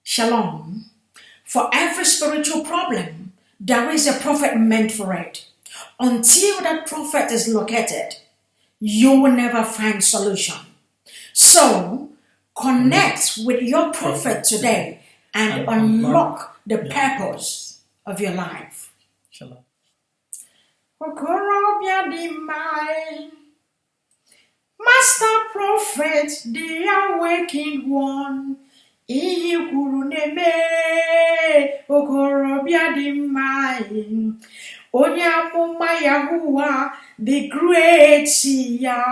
Shalom. For every spiritual problem, there is a prophet meant for it. Until that prophet is located, you will never find solution. So, connect with your prophet today and unlock the purpose of your life. Shalom. Okorobịa dị mma, Master Prophet, the awakened one, ihe kwuru na-eme. Okorobịa dị mma, onye amụma Yahuwah, the great ya,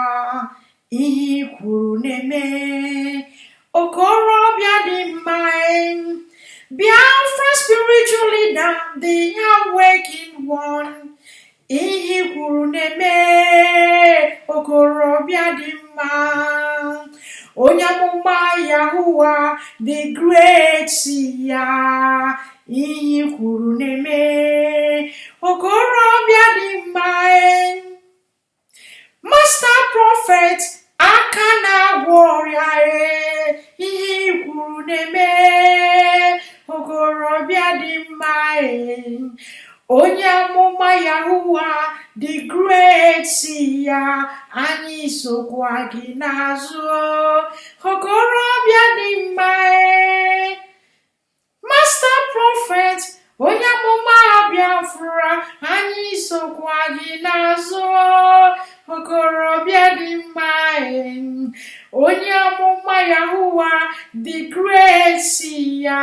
ihe kwuru na-eme. Okorobịa dị mma, Biafra spiritual leader, the awakened one, ihe kwuru na-eme. Okorobịa dị mma, onye amụma Yahuwah, the great ya, ihe kwuru na-eme. Okorobịa dị mma, Master Prophet, aka na-agwọ ọrịa, ihe kwuru na-eme. Okorobịa dị mma, onye amụma Yahuwah, the great ya, anyị sokwa gị n'azụ. Okorobịa dị mma, Master Prophet, onye amụma Biafra, anyị sokwa gị n'azụ. Okorobịa dị mma, onye amụma Yahuwah, the great ya,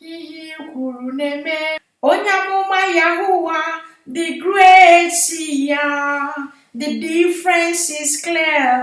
ihe kwuru na-eme. Onye amụma Yahuwah, the great ya, the difference is clear.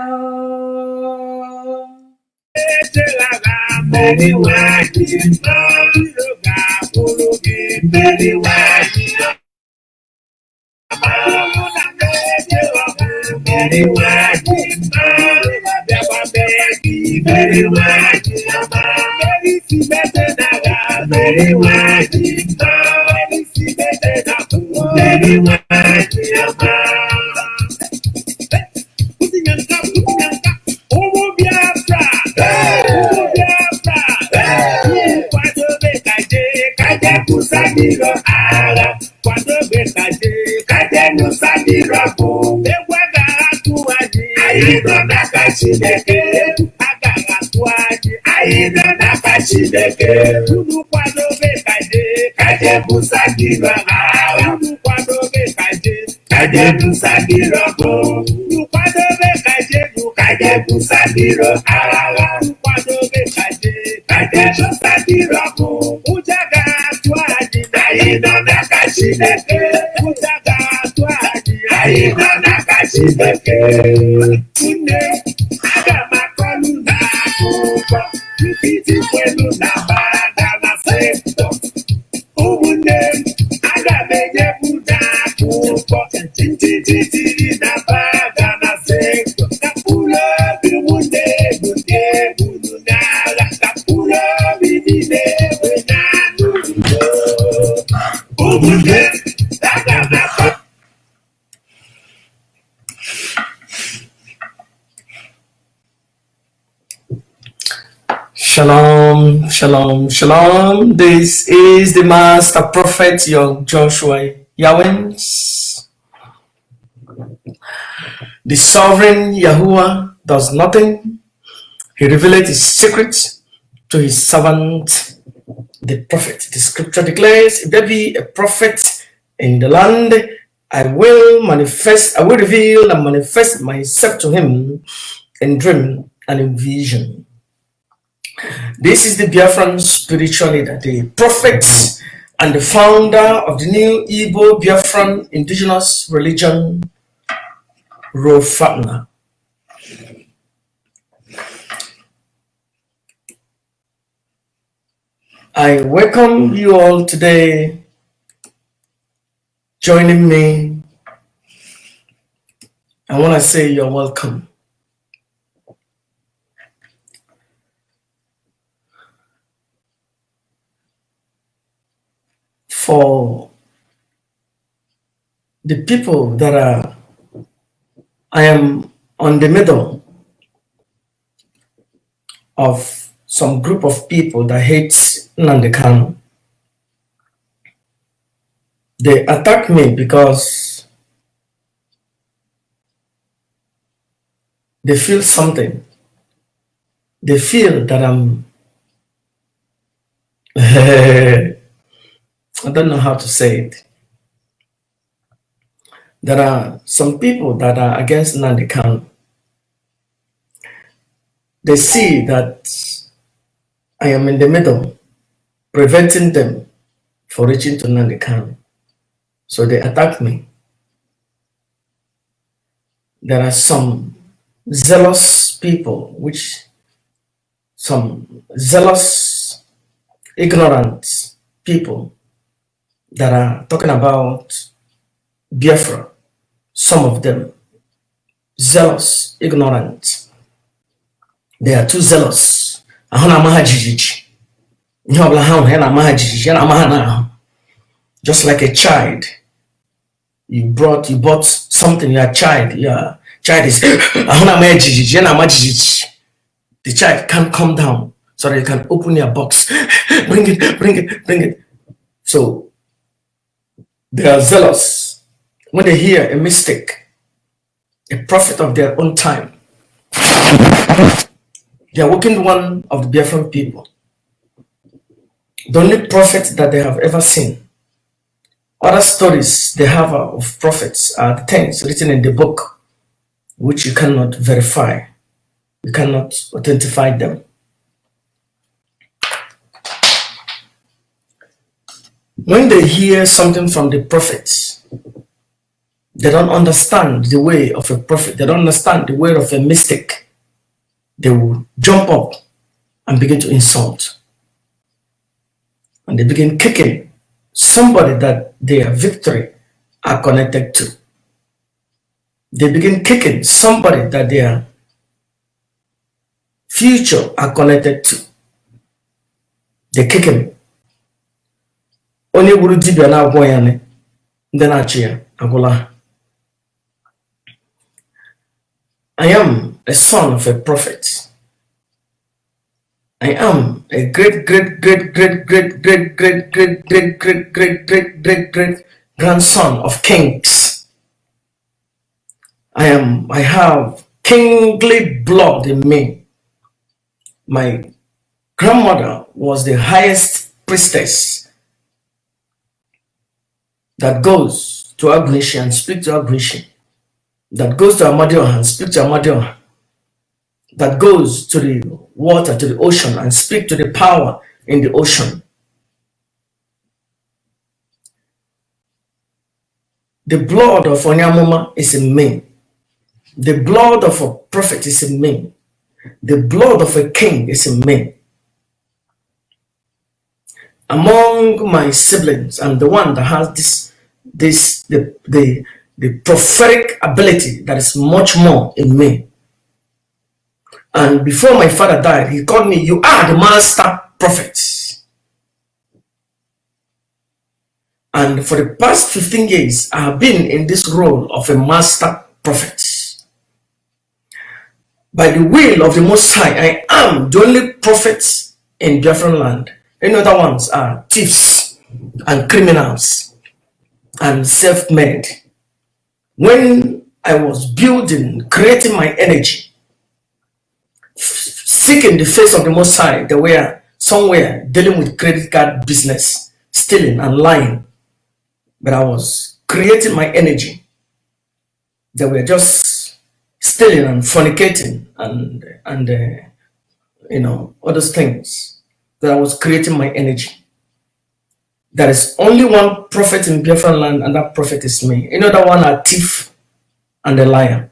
Shalom, shalom, shalom. This is the Master Prophet, young Joshua Yawens. The sovereign Yahuwah does nothing. He revealed his secrets to his servant, the prophet. The scripture declares, if there be a prophet in the land, I will reveal and manifest myself to him in dream and in vision. This is the Biafran spiritual leader, the prophet and the founder of the new Igbo Biafran indigenous religion, Rofana. I welcome you all today joining me. I want to say you're welcome. For the people that I am on the middle of some group of people that hate Nnamdi Kanu. They attack me because they feel something. They feel that I'm I don't know how to say it. There are some people that are against Nnamdi Kanu. They see that I am in the middle, preventing them from reaching to Nnamdi Kanu. So they attack me. There are some zealous people, some zealous, ignorant people that are talking about Biafra. Some of them zealous, ignorant. They are too zealous. Just like a child. You bought something, your child is the child can't come down so that you can open your box. Bring it. So they are zealous. When they hear a mistake, a prophet of their own time, the awakened one of the Biafran people, the only prophet that they have ever seen. Other stories they have of prophets are the things written in the book, which you cannot verify. You cannot authentify them. When they hear something from the prophets, they don't understand the way of a prophet. They don't understand the way of a mystic. They will jump up and begin to insult. And they begin kicking somebody that their victory are connected to. They begin kicking somebody that their future are connected to. They kick him. Only wuru dibia na agwo ya ne ndị na-achị ya agwụla. I am a son of a prophet. I am a great grandson of kings. I have kingly blood in me. My grandmother was the highest priestess that goes to Agnishi and speaks to Agnishi, that goes to Amadioha and speaks to Amadioha, that goes to the water, to the ocean, and speak to the power in the ocean. The blood of Onyamoma is in me. The blood of a prophet is in me. The blood of a king is in me. Among my siblings, I'm the one that has the prophetic ability that is much more in me. And before my father died, he called me, "You are the master prophet." And for the past 15 years, I have been in this role of a master prophet. By the will of the Most High, I am the only prophet in Biafran land. Any other ones are thieves and criminals and self-made. When I was building, creating my energy, seeking the face of the Most High, they were somewhere dealing with credit card business, stealing and lying. But I was creating my energy. They were just stealing and fornicating and all those things. That I was creating my energy. There is only one prophet in Biafran land, and that prophet is me. Another one are thief and a liar.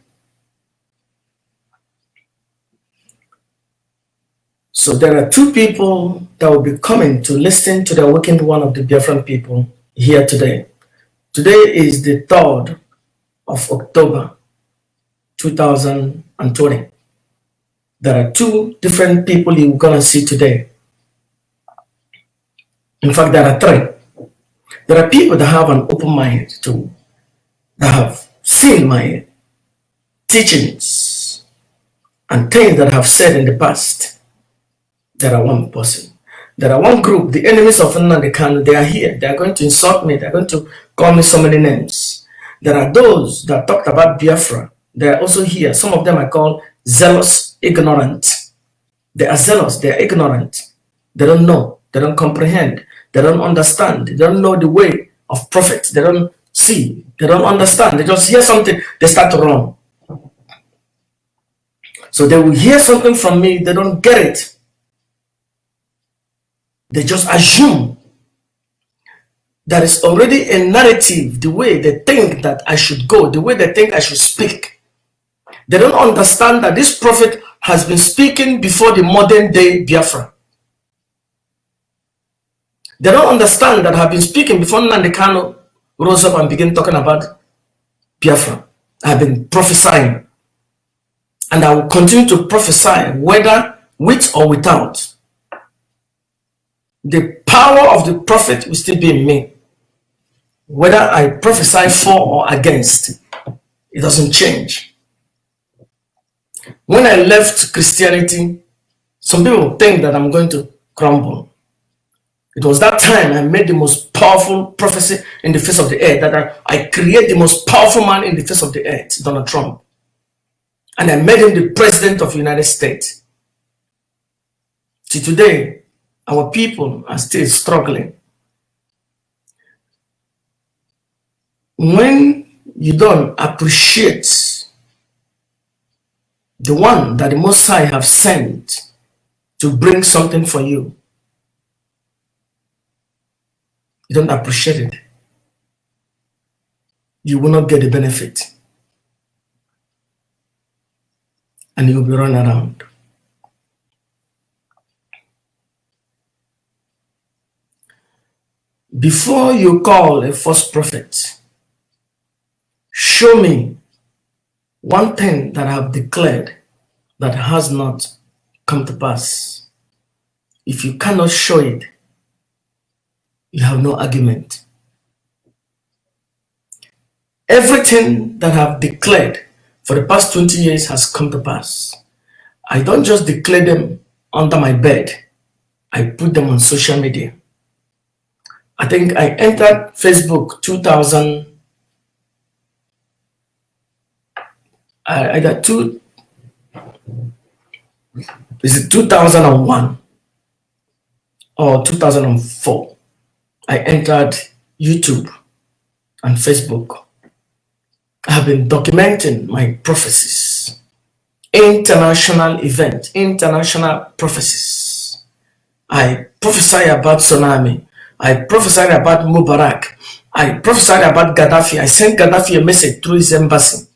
So there are two people that will be coming to listen to the awakened one of the Biafran people here today. Today is the 3rd of October 2020. There are two different people you're gonna see today. In fact, there are three. There are people that have an open mind that have seen my teachings and things that I have said in the past. There are one person. There are one group, the enemies of Nnamdi Kanu. They are here. They are going to insult me. They are going to call me so many names. There are those that talked about Biafra. They are also here. Some of them I call zealous, ignorant. They are zealous. They are ignorant. They don't know. They don't comprehend. They don't understand. They don't know the way of prophets. They don't see. They don't understand. They just hear something. They start to run. So they will hear something from me. They don't get it. They just assume there is already a narrative, the way they think that I should go, the way they think I should speak. They don't understand that this prophet has been speaking before the modern day Biafra. They don't understand that I have been speaking before Nnamdi Kanu rose up and began talking about Biafra. I have been prophesying. And I will continue to prophesy, whether with or without. The power of the prophet will still be in me. Whether I prophesy for or against, it doesn't change. When I left Christianity, some people think that I'm going to crumble. It was that time I made the most powerful prophecy in the face of the earth, that I create the most powerful man in the face of the earth, Donald Trump. And I made him the president of the United States. See, today, our people are still struggling. When you don't appreciate the one that the Most High have sent to bring something for you, you don't appreciate it, you will not get the benefit. And you will be running around. Before you call a false prophet, show me one thing that I have declared that has not come to pass. If you cannot show it, you have no argument. Everything that I have declared for the past 20 years has come to pass. I don't just declare them under my bed. I put them on social media. I think I entered Facebook 2000. I got two. Is it 2001 or 2004? I entered YouTube and Facebook. I have been documenting my prophecies, international events, international prophecies. I prophesy about tsunami. I prophesied about Mubarak. I prophesied about Gaddafi. I sent Gaddafi a message through his embassy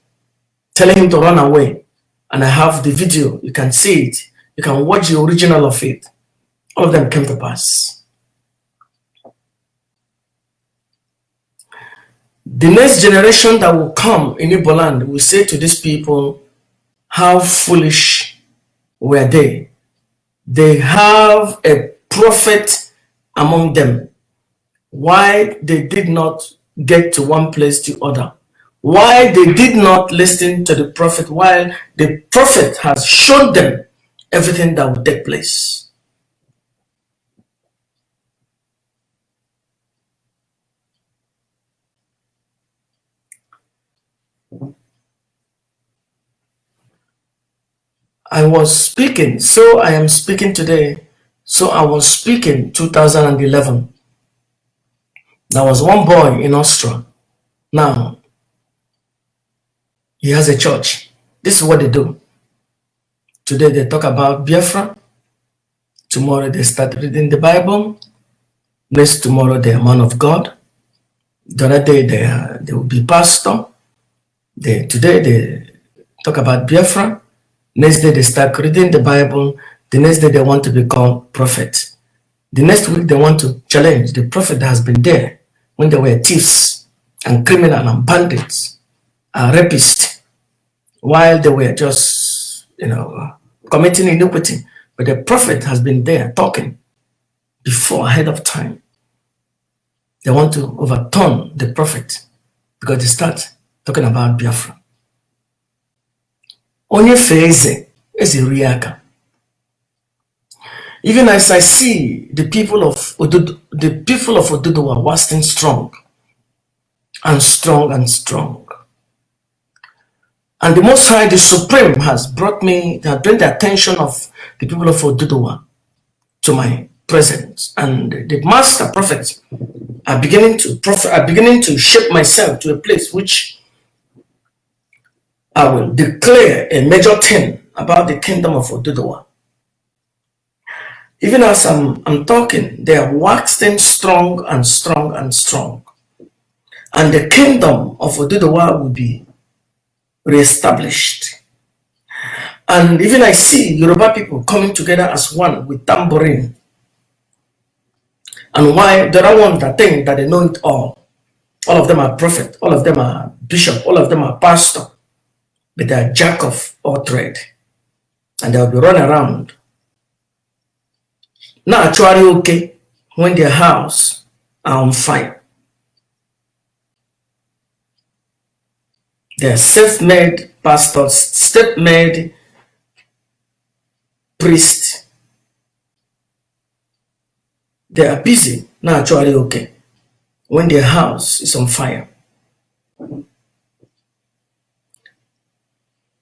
telling him to run away. And I have the video. You can see it. You can watch the original of it. All of them came to pass. The next generation that will come in Igbo land will say to these people, how foolish were they? They have a prophet among them. Why they did not get to one place to other? Why they did not listen to the prophet while the prophet has shown them everything that will take place? I was speaking, so I am speaking today. So I was speaking 2011. There was one boy in Austria. Now, he has a church. This is what they do. Today they talk about Biafra. Tomorrow they start reading the Bible. Next tomorrow they are man of God. The other day they will be pastor. Today they talk about Biafra. Next day they start reading the Bible. The next day they want to become prophet. The next week they want to challenge the prophet that has been there when they were thieves and criminal and bandits and rapists, while they were just, committing iniquity. But the prophet has been there talking before, ahead of time. They want to overturn the prophet because they start talking about Biafra. Onye feze ezi riaka. Even as I see the people of Oduduwa wasting strong and strong and strong. And the Most High, the Supreme, has brought the attention of the people of Oduduwa to my presence. And the master prophets are beginning to shape myself to a place which I will declare a major thing about the kingdom of Oduduwa. Even as I'm talking, they are waxing strong and strong and strong. And the kingdom of Oduduwa will be reestablished. And even I see Yoruba people coming together as one with tambourine. And why there are ones that think that they know it all. All of them are prophet, all of them are bishop, all of them are pastor. But they are jack of all trade. And they'll be running around. Not actually okay when their house are on fire. They are self-made pastors, self-made priests. They are busy, not actually okay when their house is on fire.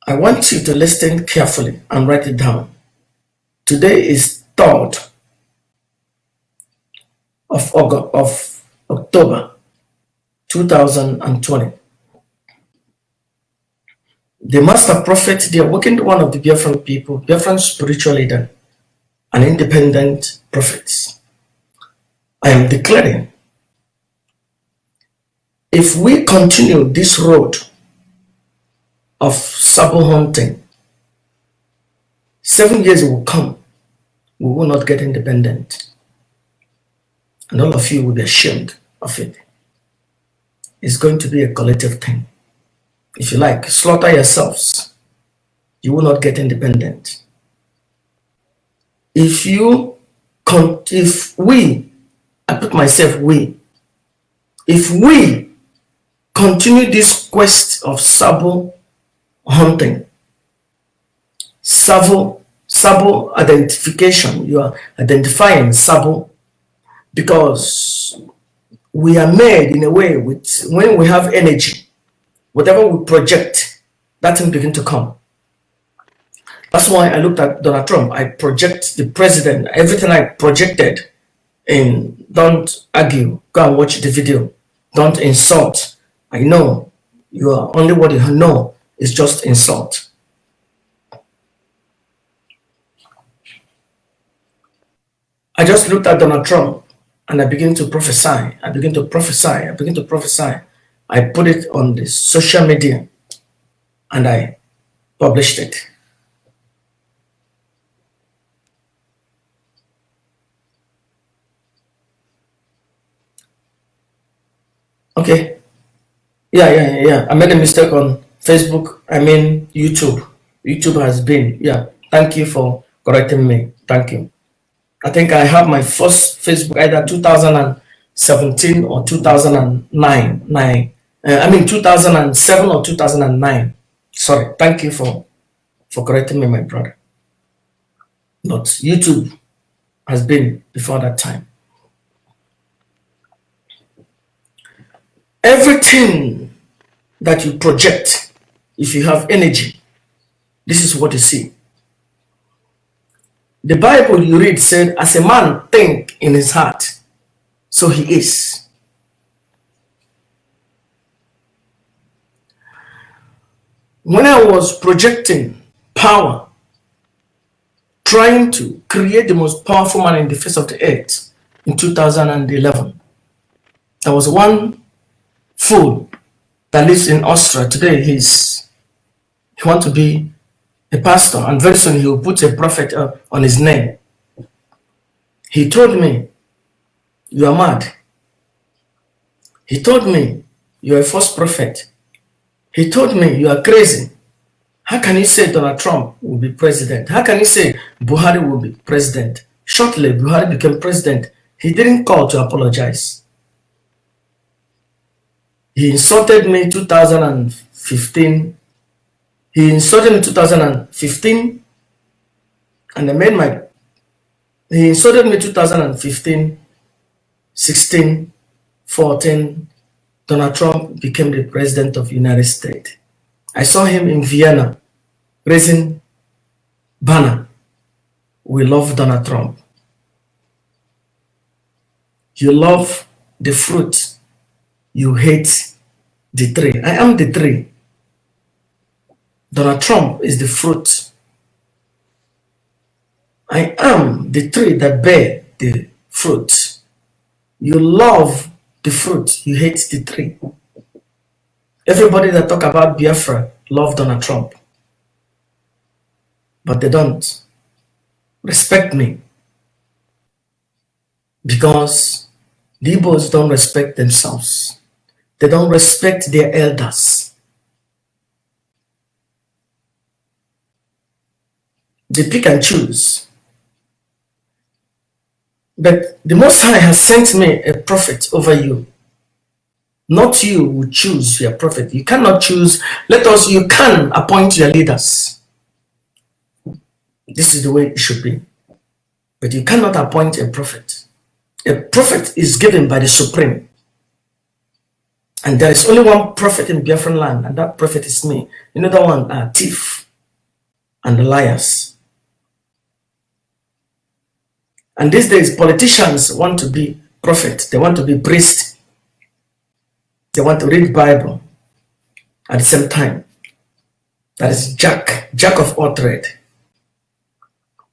I want you to listen carefully and write it down. Today is 3rd of October 2020. The master prophet, the awakened one of the Biafran people, Biafran spiritual leader, and independent prophets. I am declaring, if we continue this road of Sabo hunting, 7 years will come, we will not get independent. And all of you will be ashamed of it. It's going to be a collective thing. If you like, slaughter yourselves. You will not get independent. If we continue this quest of Sabo hunting, Sabo identification, you are identifying Sabo, because we are made in a way with, when we have energy, whatever we project, that thing begin to come. That's why I looked at Donald Trump. I project the president, everything I projected in, don't argue, go and watch the video, don't insult. I know you are only what you know is just insult. I just looked at Donald Trump and I began to prophesy. I put it on the social media and I published it. Okay. Yeah. I made a mistake on Facebook. I mean YouTube. YouTube has been, Thank you for correcting me. Thank you. I think I have my first Facebook either 2017 or 2009. 2007 or 2009. Sorry. Thank you for correcting me, my brother. But YouTube has been before that time. Everything that you project, if you have energy, this is what you see. The Bible you read said, as a man think in his heart, so he is. When I was projecting power, trying to create the most powerful man in the face of the earth in 2011, there was one fool that lives in Austria. Today he wants to be a pastor, and very soon he will put a prophet on his name. He told me, you are mad. He told me, you are a false prophet. He told me, you are crazy. How can you say Donald Trump will be president? How can you say Buhari will be president? Shortly, Buhari became president. He didn't call to apologize. He insulted me in 2015. He insulted me in 2015, and I made my He insulted me 2015, 16, 14. Donald Trump became the president of the United States. I saw him in Vienna raising banner. We love Donald Trump. You love the fruit, you hate the tree. I am the tree. Donald Trump is the fruit. I am the tree that bear the fruit. You love the fruit, you hate the tree. Everybody that talk about Biafra love Donald Trump, but they don't respect me because the Igbos don't respect themselves. They don't respect their elders. They pick and choose. But the Most High has sent me a prophet over you. Not you who choose your prophet. You cannot choose. You can appoint your leaders. This is the way it should be. But you cannot appoint a prophet. A prophet is given by the Supreme. And there is only one prophet in Biafran land, and that prophet is me. Another one are thief and the liars. And these days, politicians want to be prophet. They want to be priest. They want to read Bible at the same time. That is jack of all trade.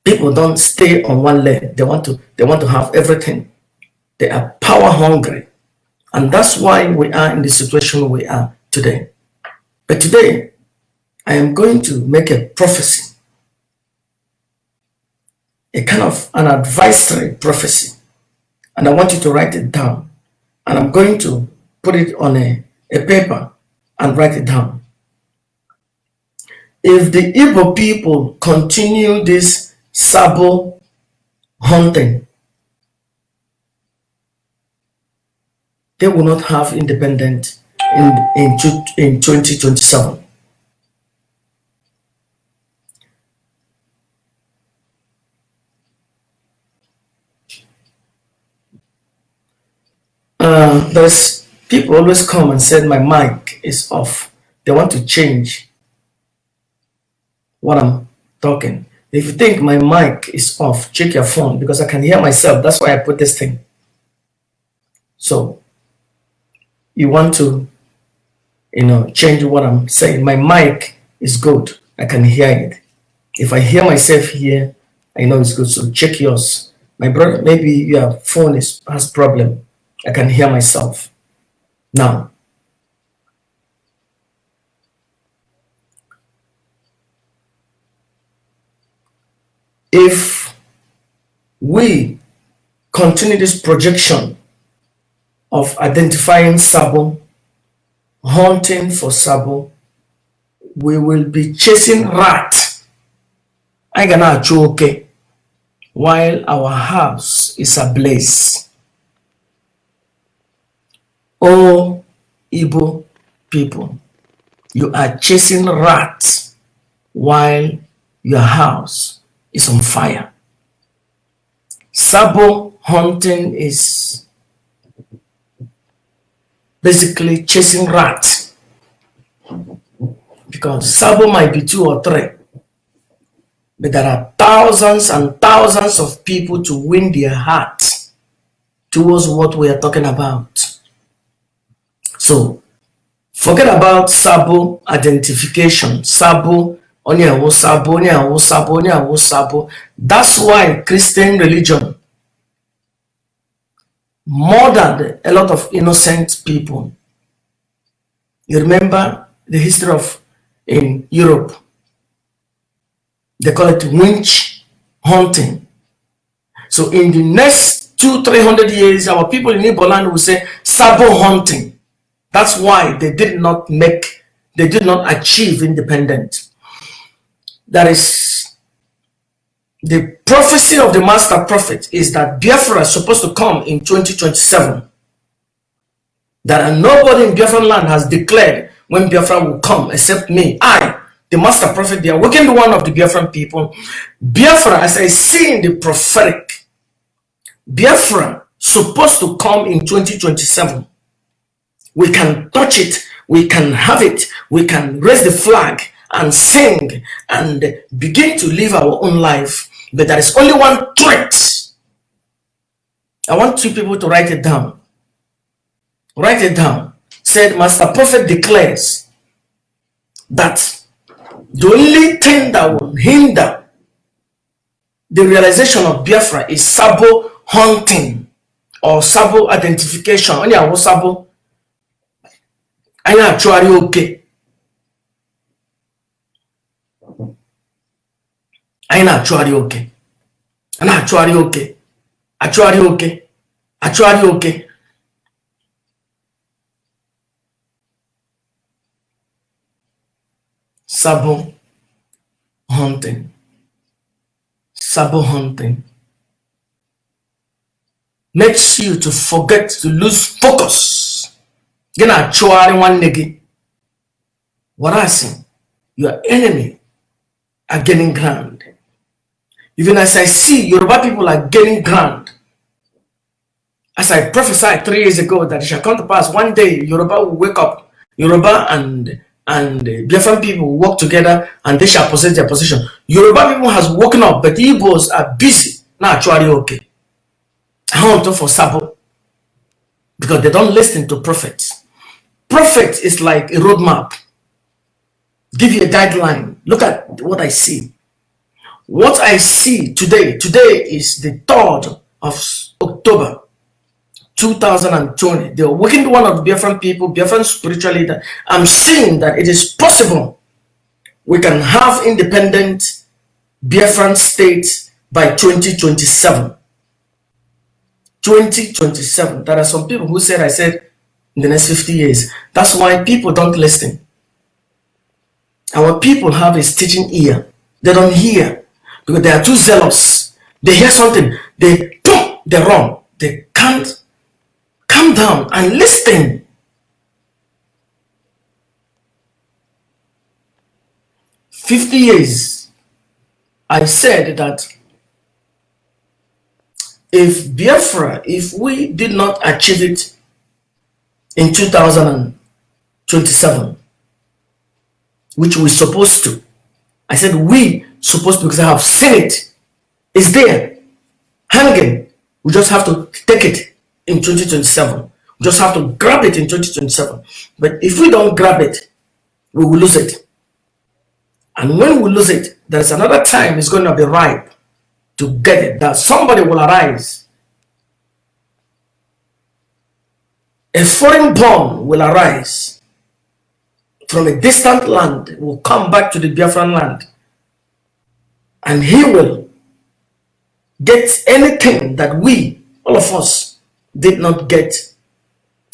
People don't stay on one leg. They want to have everything. They are power hungry. And that's why we are in the situation we are today. But today, I am going to make a prophecy. A kind of an advisory prophecy. And I want you to write it down. And I'm going to put it on a paper and write it down. If the Igbo people continue this Sabo hunting, they will not have independence in 2027. There's people always come and say my mic is off. They want to change what I'm talking. If you think my mic is off, check your phone because I can hear myself. That's why I put this thing. So you want to, change what I'm saying. My mic is good. I can hear it. If I hear myself here, I know it's good. So check yours. My brother, maybe your phone has problem. I can hear myself. Now, if we continue this projection of identifying Sabo, hunting for Sabo, we will be chasing rat. I gonna choke while our house is ablaze. Oh, Igbo people, you are chasing rats while your house is on fire. Sabo hunting is basically chasing rats because Sabo might be 2 or 3, but there are thousands and thousands of people to win their heart towards what we are talking about. So forget about Sabo identification. Sabo, Sabo. That's why Christian religion murdered a lot of innocent people. You remember the history of in Europe. They call it witch hunting. So in the next 200-300 years, our people in Igbo land will say Sabo hunting. That's why they did not achieve independence. That is the prophecy of the master prophet is that Biafra is supposed to come in 2027. That nobody in Biafran land has declared when Biafra will come except me. I, the master prophet, the awakened one of the Biafran people. Biafra, as I see in the prophetic, Biafra supposed to come in 2027. We can touch it, we can have it, we can raise the flag and sing and begin to live our own life. But there is only one threat. I want you people to write it down. Write it down. Said Master Prophet declares that the only thing that will hinder the realization of Biafra is Sabo hunting or Sabo identification. Only I was Sabo. I am actually okay. I am actually okay. I'm actually okay. Actually okay. Actually okay. Sabo hunting. Sabo hunting makes you to forget, to lose focus. Then actually one nigga. What I see, your enemy are gaining ground. Even as I see Yoruba people are gaining ground. As I prophesied 3 years ago that it shall come to pass one day Yoruba will wake up. Yoruba and Biafran people will work together and they shall possess their position. Yoruba people has woken up, but the Igbos are busy. Now actually okay. I want to for Sabo because they don't listen to prophets. Prophet is like a roadmap. Give you a guideline. Look at what I see. What I see today is the 3rd of October 2020. They are working one of the Biafran people, Biafran spiritual leader. I'm seeing that it is possible we can have independent Biafran states by 2027. 2027. There are some people who said I said in the next 50 years. That's why people don't listen. Our people have a stitching ear. They don't hear because they are too zealous. They hear something, they run. They can't calm down and listen. "50 years, I said that if Biafra, if we did not achieve it in 2027, which we're supposed to, I said we supposed to because I have seen it. It's there, hanging. We just have to take it in 2027. We just have to grab it in 2027. But if we don't grab it, we will lose it. And when we lose it, there's another time it's going to be ripe to get it. That somebody will arise. A foreign born will arise from a distant land, will come back to the Biafran land. And he will get anything that we, all of us, did not get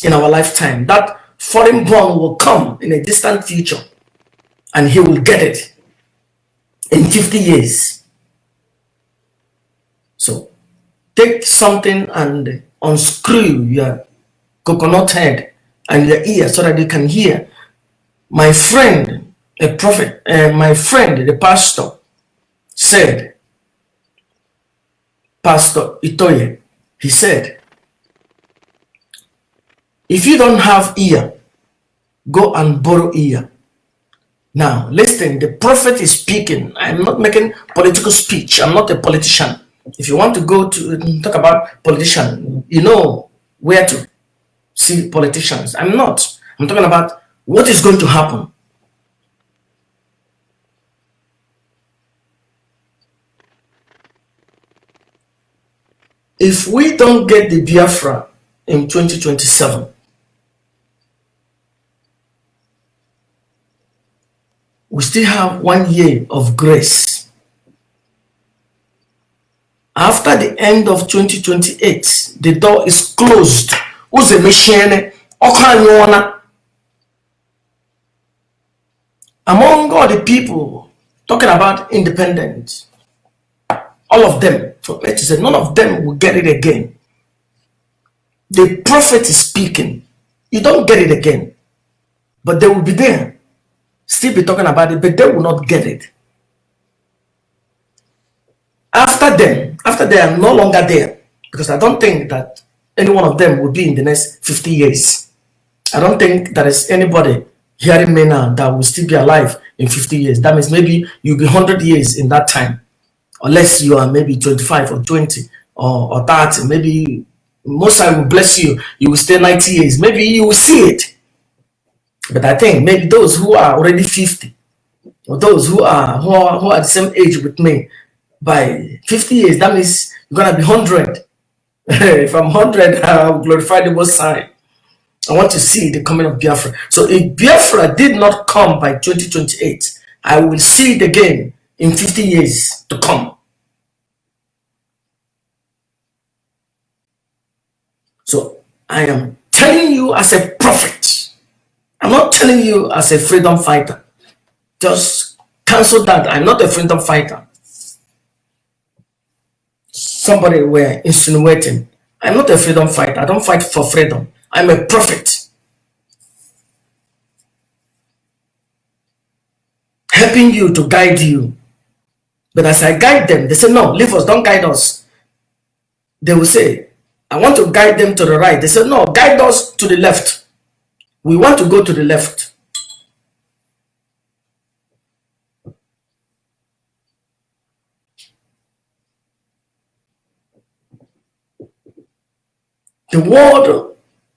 in our lifetime. That foreign born will come in a distant future and he will get it in 50 years. So take something and unscrew your coconut head and your ear so that you can hear. My friend, a prophet, my friend, the pastor, said, Pastor Itoye, he said, if you don't have ear, go and borrow ear. Now, listen, the prophet is speaking. I'm not making political speech. I'm not a politician. If you want to go to talk about politician, you know where to see politicians. I'm not. I'm talking about what is going to happen. If we don't get the Biafra in 2027, we still have 1 year of grace. After the end of 2028, the door is closed. Among all the people talking about independence, all of them, from A to Z, none of them will get it again. The prophet is speaking. You don't get it again. But they will be there. Still be talking about it, but they will not get it. After them, after they are no longer there, because I don't think that any one of them will be in the next 50 years. I don't think there is anybody hearing me now that will still be alive in 50 years. That means maybe you'll be 100 years in that time, unless you are maybe 25 or 20 or 30. Maybe most time will bless you, you will stay 90 years. Maybe you will see it. But I think maybe those who are already 50, or those who are the same age with me, by 50 years, that means you're gonna be 100. If I'm 100, I'll glorify the Most High. I want to see the coming of Biafra. So if Biafra did not come by 2028, I will see it again in 50 years to come. So I am telling you as a prophet. I'm not telling you as a freedom fighter. Just cancel that. I'm not a freedom fighter. Somebody were insinuating. I'm not a freedom fighter. I don't fight for freedom. I'm a prophet. Helping you to guide you. But as I guide them, they say, no, leave us, don't guide us. They will say, I want to guide them to the right. They say, no, guide us to the left. We want to go to the left. The word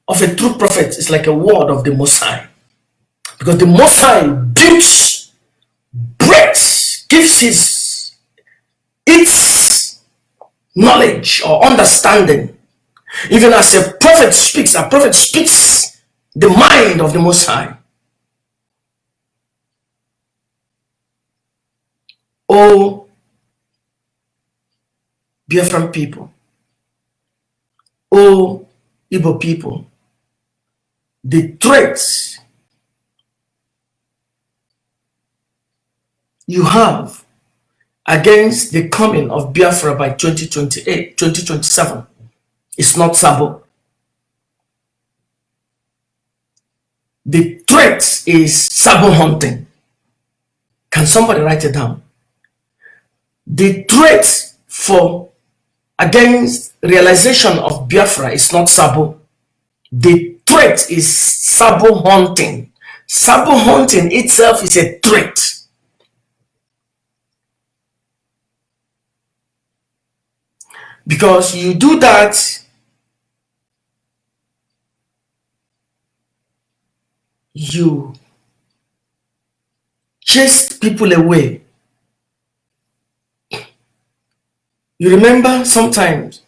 of a true prophet is like a word of the Most High. Because the Most High builds, breaks, gives its knowledge or understanding. Even as a prophet speaks the mind of the Most High. Oh, Biafran people, oh, Igbo people, the threats you have against the coming of Biafra by 2028, 2027 is not Sabo. The threat is Sabo hunting. Can somebody write it down? The threat for against realization of Biafra is not Sabo. The threat is Sabo hunting. Sabo hunting itself is a threat. Because you do that, you chase people away. You remember sometimes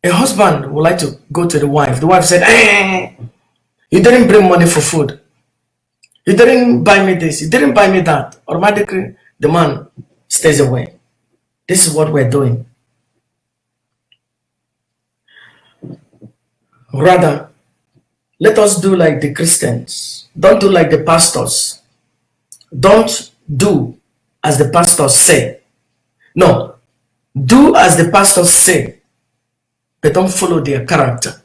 a husband would like to go to the wife. The wife said, you didn't bring money for food. You didn't buy me this. You didn't buy me that. Automatically, the man stays away. This is what we're doing. Rather, let us do like the Christians. Don't do like the pastors. Don't do as the pastors say. No. Do as the pastors say, but don't follow their character.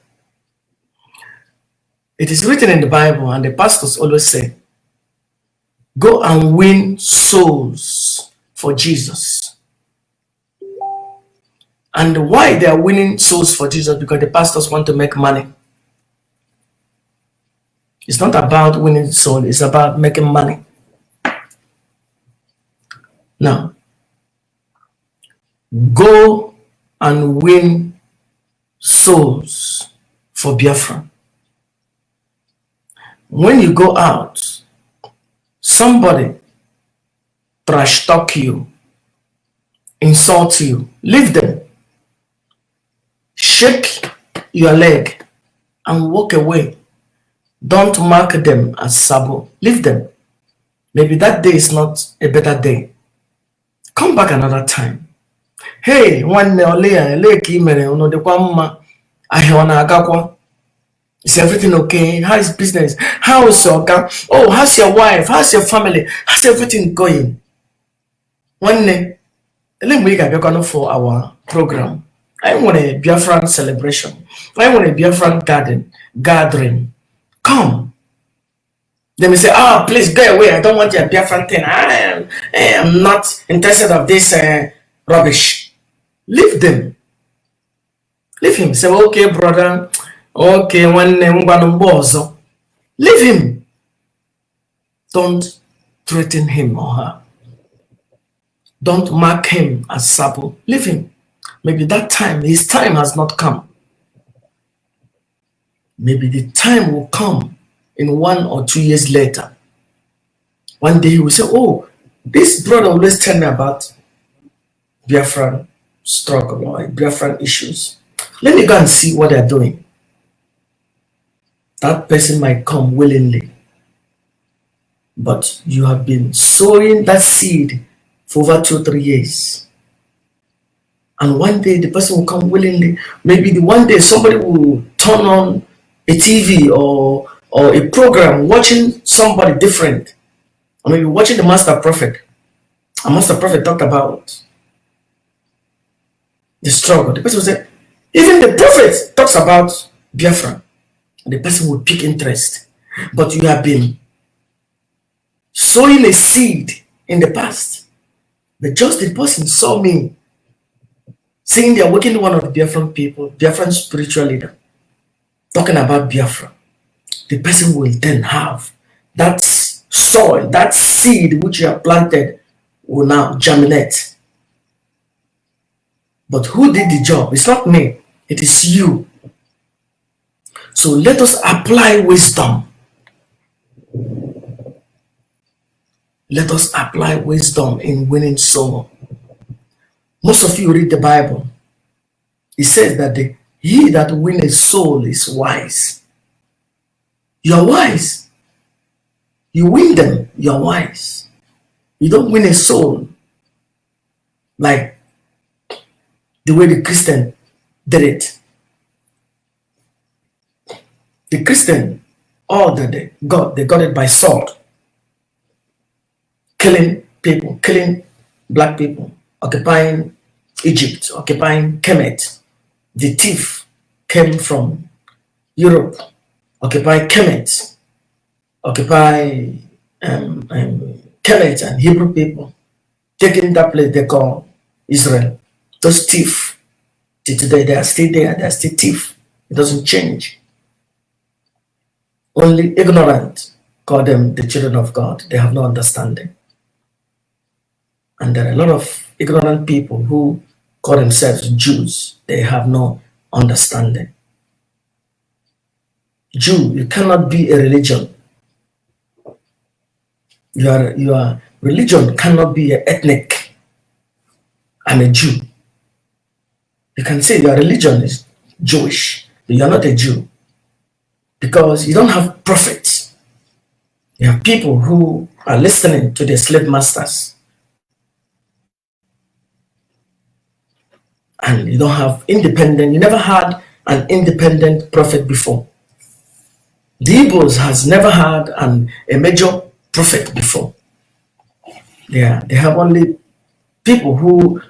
It is written in the Bible, and the pastors always say, go and win souls for Jesus. And why they are winning souls for Jesus? Because the pastors want to make money. It's not about winning souls, it's about making money. Now, go and win souls for Biafra. When you go out, somebody trash talk you, insult you, leave them. Shake your leg and walk away. Don't mark them as Sabo. Leave them. Maybe that day is not a better day. Come back another time. Hey, one is everything okay? How is business? How is your car? Oh, how's your wife? How's your family? How's everything going? One day, let me go for our program. I want a Biafran celebration. I want a Biafran gathering. Come. They may say, please go away. I don't want your Biafran thing. I am not interested of this rubbish. Leave them. Leave him. Say, okay, brother. Okay, when leave him. Don't threaten him or her. Don't mark him as Sabo. Leave him. Maybe that time, his time has not come. Maybe the time will come in 1 or 2 years later. One day he will say, oh, this brother always tell me about Biafran struggle or Biafran issues. Let me go and see what they're doing. That person might come willingly. But you have been sowing that seed for over 2 or 3 years. And one day the person will come willingly. Maybe the one day somebody will turn on a TV or a program watching somebody different. Or maybe watching the Master Prophet. A Master Prophet talked about the struggle. The person will say, even the prophet talks about Biafra. The person will pick interest. But you have been sowing a seed in the past. But just the person saw me saying they're working one of the Biafran people, Biafran spiritual leader, talking about Biafra. The person will then have that soil, that seed which you have planted will now germinate. But who did the job? It's not me, it is you. So let us apply wisdom. Let us apply wisdom in winning soul. Most of you read the Bible. It says that he that wins a soul is wise. You are wise. You win them, you are wise. You don't win a soul like the way the Christian did it. The Christian, all that they got it by sword. Killing people, killing black people, occupying Egypt, occupying Kemet. The thief came from Europe, occupy Kemet, occupy Kemet and Hebrew people, taking that place they call Israel. Those thieves, till today they are still there, they are still thieves. It doesn't change. Only ignorant call them the children of God. They have no understanding. And there are a lot of ignorant people who call themselves Jews. They have no understanding. Jew, you cannot be a religion. Your religion cannot be an ethnic. I'm a Jew. You can say your religion is Jewish, but you're not a Jew. Because you don't have prophets. You have people who are listening to their slave masters. And you don't have independent, you never had an independent prophet before. The Igbos has never had a major prophet before. They have only people who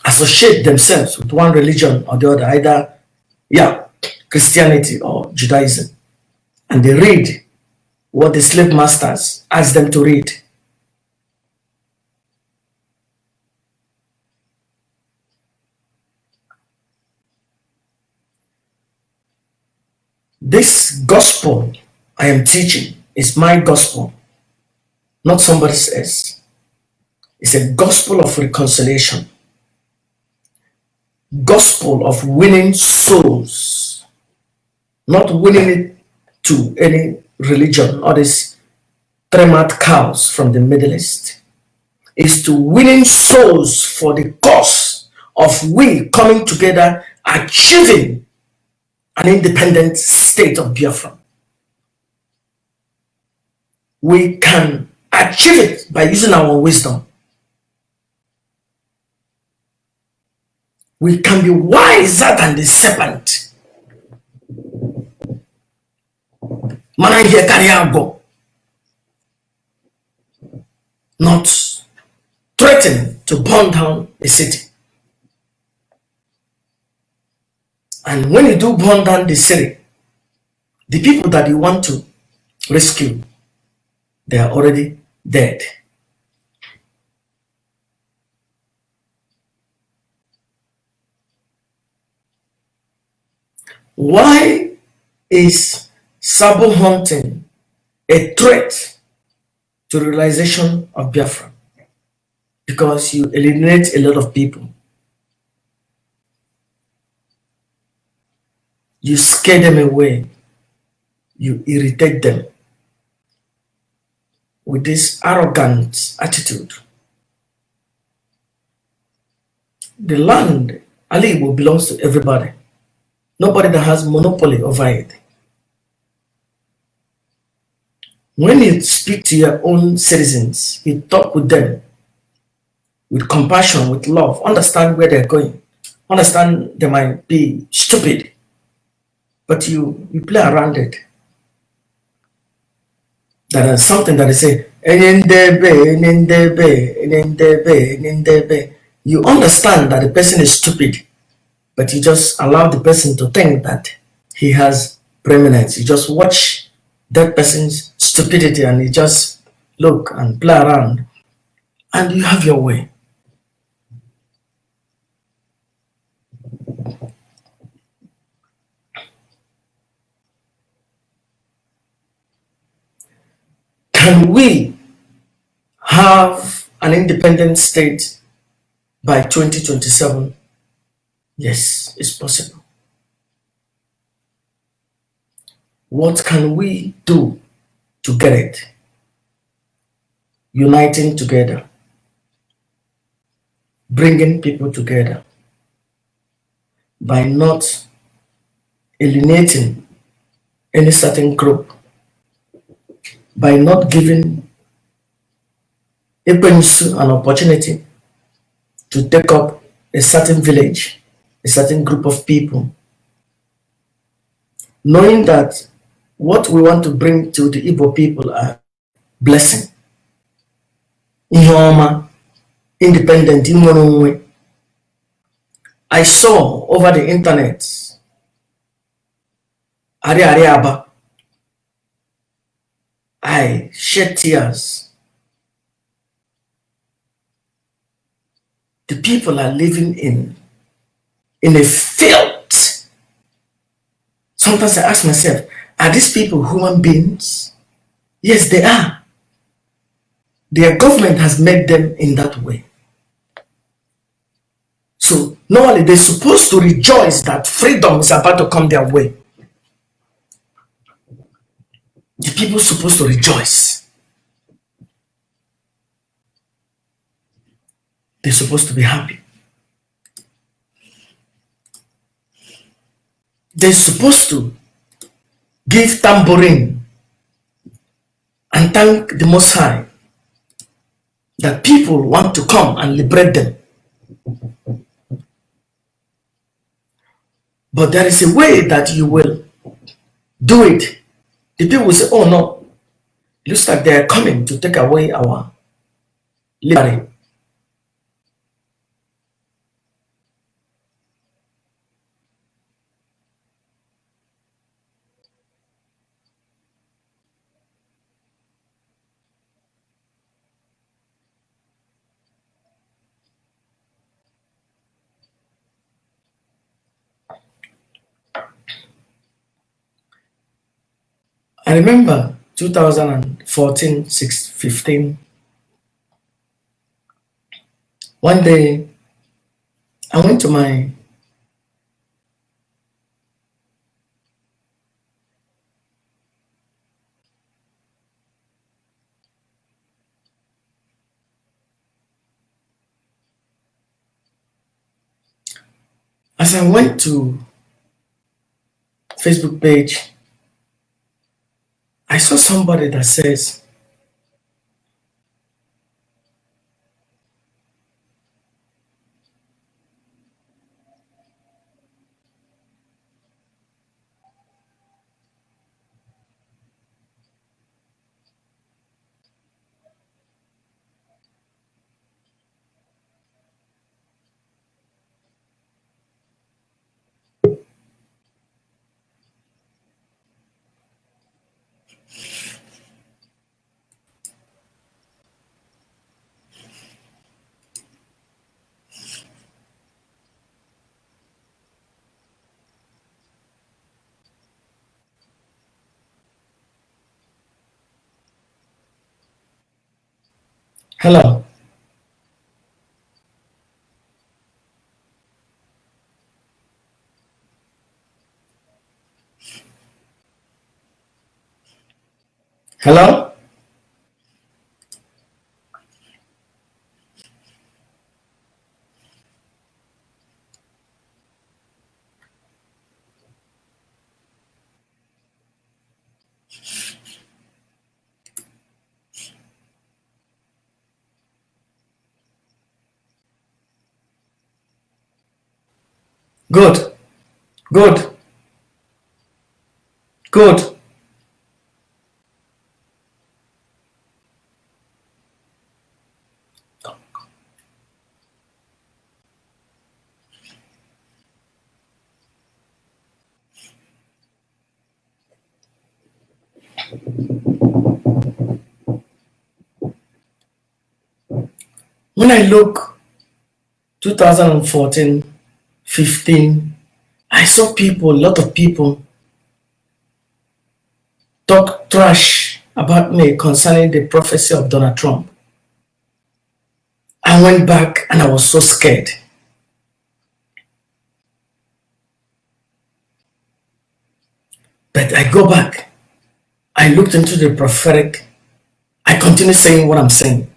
associate themselves with one religion or the other, either Christianity or Judaism. And they read what the slave masters ask them to read. This gospel I am teaching is my gospel, not somebody else's. It's a gospel of reconciliation, gospel of winning souls, not winning it to any religion or these three-mouth cows from the Middle East. It's to winning souls for the cause of we coming together, achieving an independent state of Biafra. We can achieve it by using our wisdom. We can be wiser than the serpent. Not threaten to burn down a city. And when you do burn down the city, the people that you want to rescue, they are already dead. Why is Sabo hunting a threat to the realization of Biafra? Because you eliminate a lot of people. You scare them away. You irritate them with this arrogant attitude. The land, Ali, will belongs to everybody. Nobody that has monopoly over it. When you speak to your own citizens, you talk with them with compassion, with love, understand where they're going, understand they might be stupid, but you play around it. That is something that they say, "Enyendebe, enyendebe, enyendebe, enyendebe." You understand that the person is stupid, but you just allow the person to think that he has preeminence. You just watch that person's stupidity and you just look and play around and you have your way. Can we have an independent state by 2027? Yes, it's possible. What can we do to get it? Uniting together, bringing people together by not alienating any certain group, by not giving an opportunity to take up a certain village, a certain group of people, knowing that what we want to bring to the Igbo people are blessing, ihe independent, inwere onwe. I saw over the internet, Ari Aba, I shed tears. The people are living in a filth. Sometimes I ask myself, are these people human beings? Yes, they are. Their government has made them in that way. So normally they're supposed to rejoice that freedom is about to come their way. The people are supposed to rejoice. They're supposed to be happy. They're supposed to give tambourine and thank the Most High that people want to come and liberate them. But there is a way that you will do it. The people will say, oh no, it looks like they are coming to take away our liberty. I remember 2014, 15. One day, I went to my as I went to Facebook page, I saw somebody that says, Hello. Hello. Good. Good. Good. When I look 2014, 15, I saw people, a lot of people talk trash about me concerning the prophecy of Donald Trump. I went back and I was so scared. But I go back. I looked into the prophetic. I continue saying what I'm saying.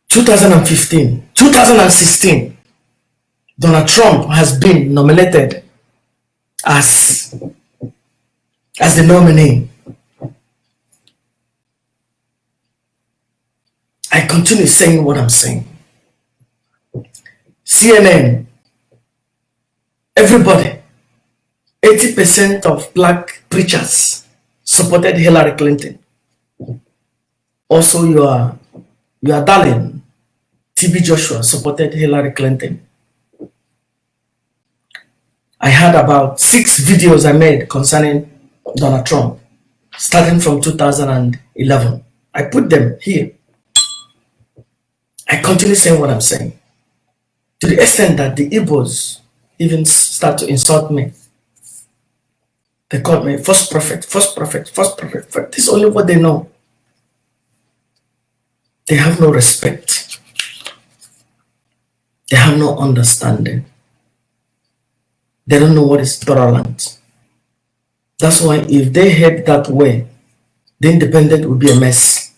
2015, 2016, Donald Trump has been nominated as the nominee. I continue saying what I'm saying. CNN, everybody, 80% of black preachers supported Hillary Clinton. Also, your darling, TB Joshua, supported Hillary Clinton. I had about 6 videos I made concerning Donald Trump, starting from 2011. I put them here. I continue saying what I'm saying. To the extent that the Igbos even start to insult me. They call me false prophet, false prophet, false prophet. This is only what they know. They have no respect. They have no understanding. They don't know what is tolerance. That's why if they head that way, the independent will be a mess.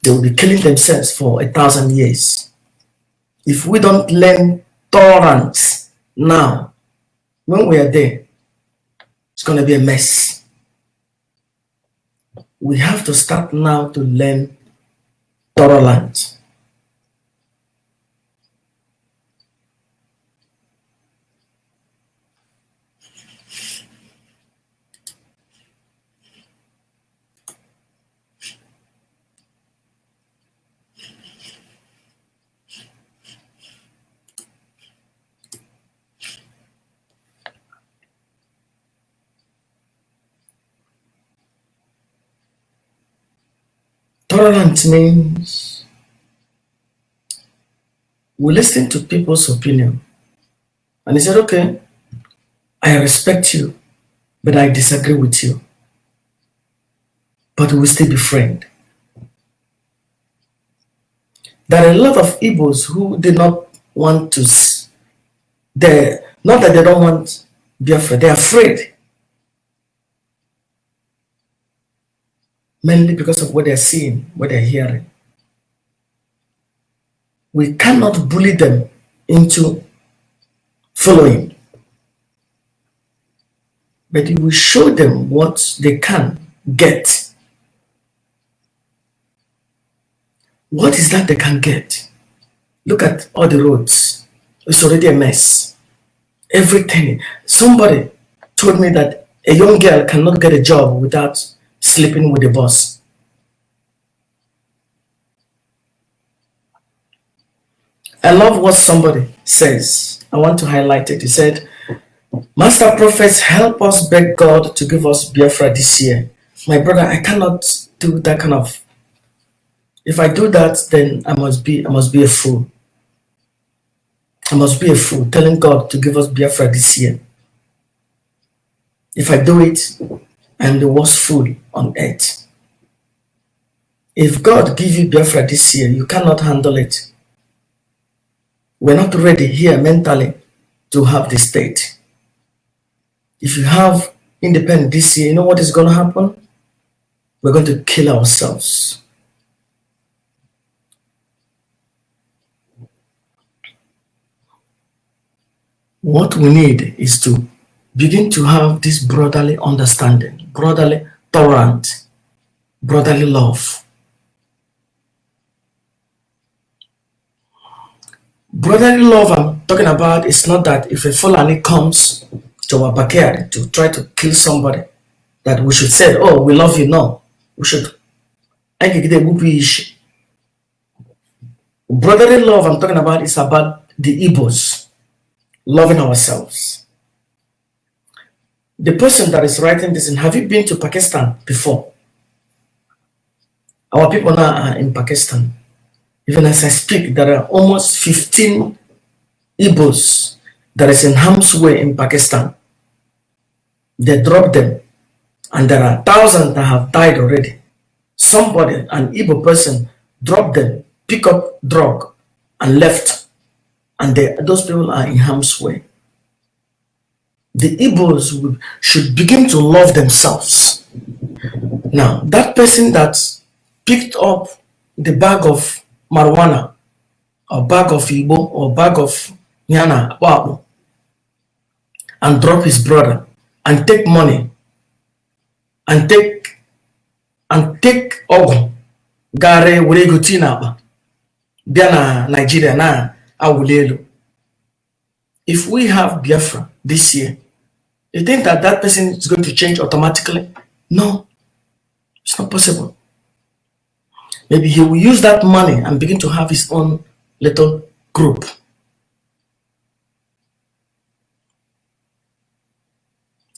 They will be killing themselves for 1,000 years. If we don't learn tolerance now, when we are there, it's going to be a mess. We have to start now to learn tolerance. Tolerance means we listen to people's opinion. And he said, okay, I respect you, but I disagree with you. But we will still be friends. There are a lot of Igbos who did not want to, not that they don't want Biafra, they're afraid. Mainly because of what they're seeing, what they're hearing. We cannot bully them into following. But we show them what they can get. What is that they can get? Look at all the roads. It's already a mess. Everything. Somebody told me that a young girl cannot get a job without sleeping with the boss. I love what somebody says. I want to highlight it. He said, Master prophets, help us beg God to give us Biafra this year. My brother, I cannot do that kind of. If I do that, then I must be a fool. I must be a fool telling God to give us Biafra this year. If I do it, I am the worst fool on earth. If God give you Biafra this year, you cannot handle it. We're not ready here mentally to have the state. If you have independence this year, you know what is going to happen? We're going to kill ourselves. What we need is to begin to have this brotherly understanding, brotherly tolerance, brotherly love. Brotherly love I'm talking about is not that if a Fulani comes to our backyard to try to kill somebody, that we should say, oh, we love you. No, we should. Brotherly love I'm talking about is about the Igbos loving ourselves. The person that is writing this, have you been to Pakistan before? Our people now are in Pakistan. Even as I speak, there are almost 15 Igbos that is in harm's way in Pakistan. They dropped them, and there are thousands that have died already. Somebody, an Igbo person, dropped them, pick up drug, and left, and those people are in harm's way. The Igbos should begin to love themselves. Now, that person that picked up the bag of marijuana, or bag of Igbo, or bag of Yana, and drop his brother, and take money, and take ogu, gare were go tina bịa na Nigeria na awụli elu. If we have Biafra this year, you think that that person is going to change automatically? No, it's not possible. Maybe he will use that money and begin to have his own little group.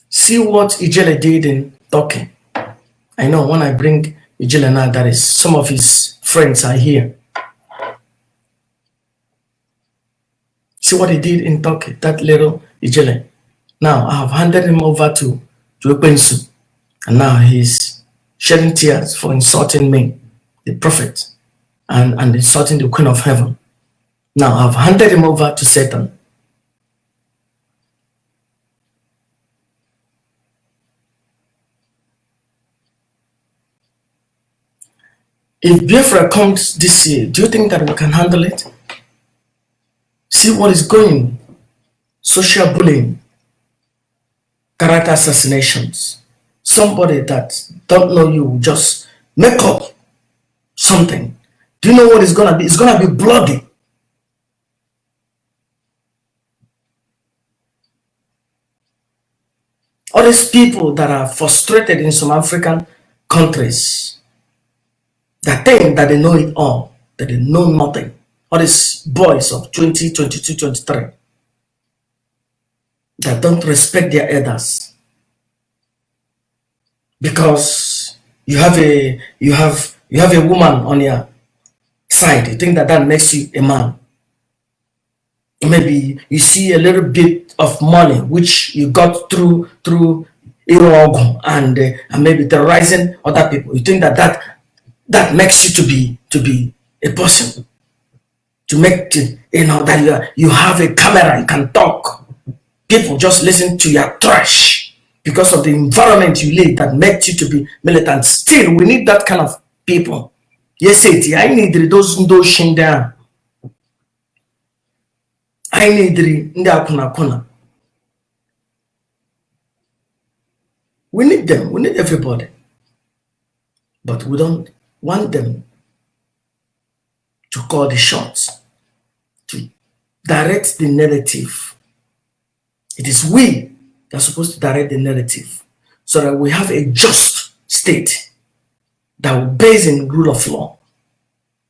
See what Ijele did in Turkey. I know when I bring Ijele now, that is some of his friends are here. See what he did in Turkey, that little Ijele. Now I have handed him over to Ekwensu, and now he's shedding tears for insulting me, the prophet, and insulting the Queen of Heaven. Now I've handed him over to Satan. If Biafra comes this year, do you think that we can handle it? See what is going. Social bullying, character assassinations. Somebody that don't know you just make up something. Do you know what it's gonna be? It's gonna be bloody. All these people that are frustrated in some African countries, that think that they know it all, that they know nothing. All these boys of 20, 22, 23 that don't respect their elders because you have a woman on your side. You think that that makes you a man. Maybe you see a little bit of money which you got through Irog and maybe terrorizing other people. You think that makes you to be a person. To make that you have a camera, you can talk. People just listen to your trash because of the environment you live that makes you to be militant. Still, we need that kind of people. Yes, I need those down. I need the We need them. We need everybody. But we don't want them to call the shots, to direct the narrative. It is we that are supposed to direct the narrative so that we have a just state that will base in rule of law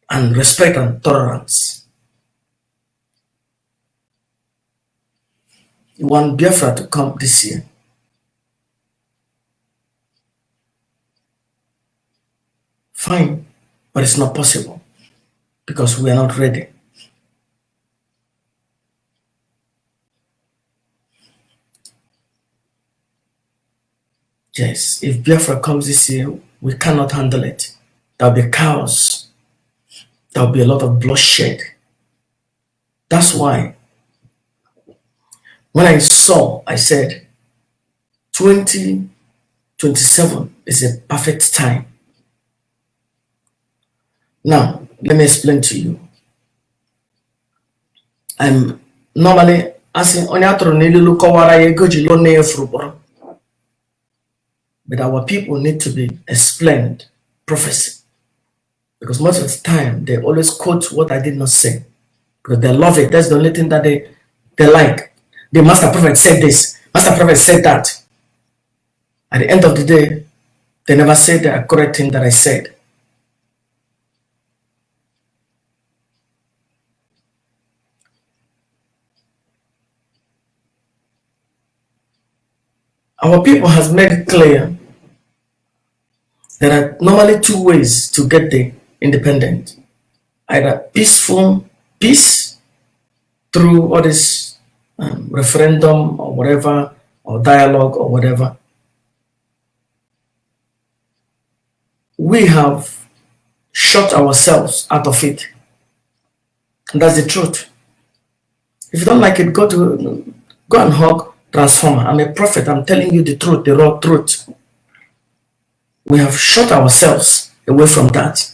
and respect and tolerance. You want Biafra to come this year. Fine, but it's not possible because we are not ready. Yes, if Biafra comes this year, we cannot handle it. There'll be chaos. There'll be a lot of bloodshed. That's why when I said 2027 is a perfect time. Now, let me explain to you. I'm normally asking but our people need to be explained prophecy. Because most of the time they always quote what I did not say. Because they love it. That's the only thing that they like. The master prophet said this, master prophet said that. At the end of the day, they never said the correct thing that I said. Our people has made it clear there are normally two ways to get the independent. Either peace through all this referendum or whatever, or dialogue or whatever. We have shut ourselves out of it. And that's the truth. If you don't like it, go and hug transformer. I'm a prophet. I'm telling you the truth, the raw truth. We have shut ourselves away from that.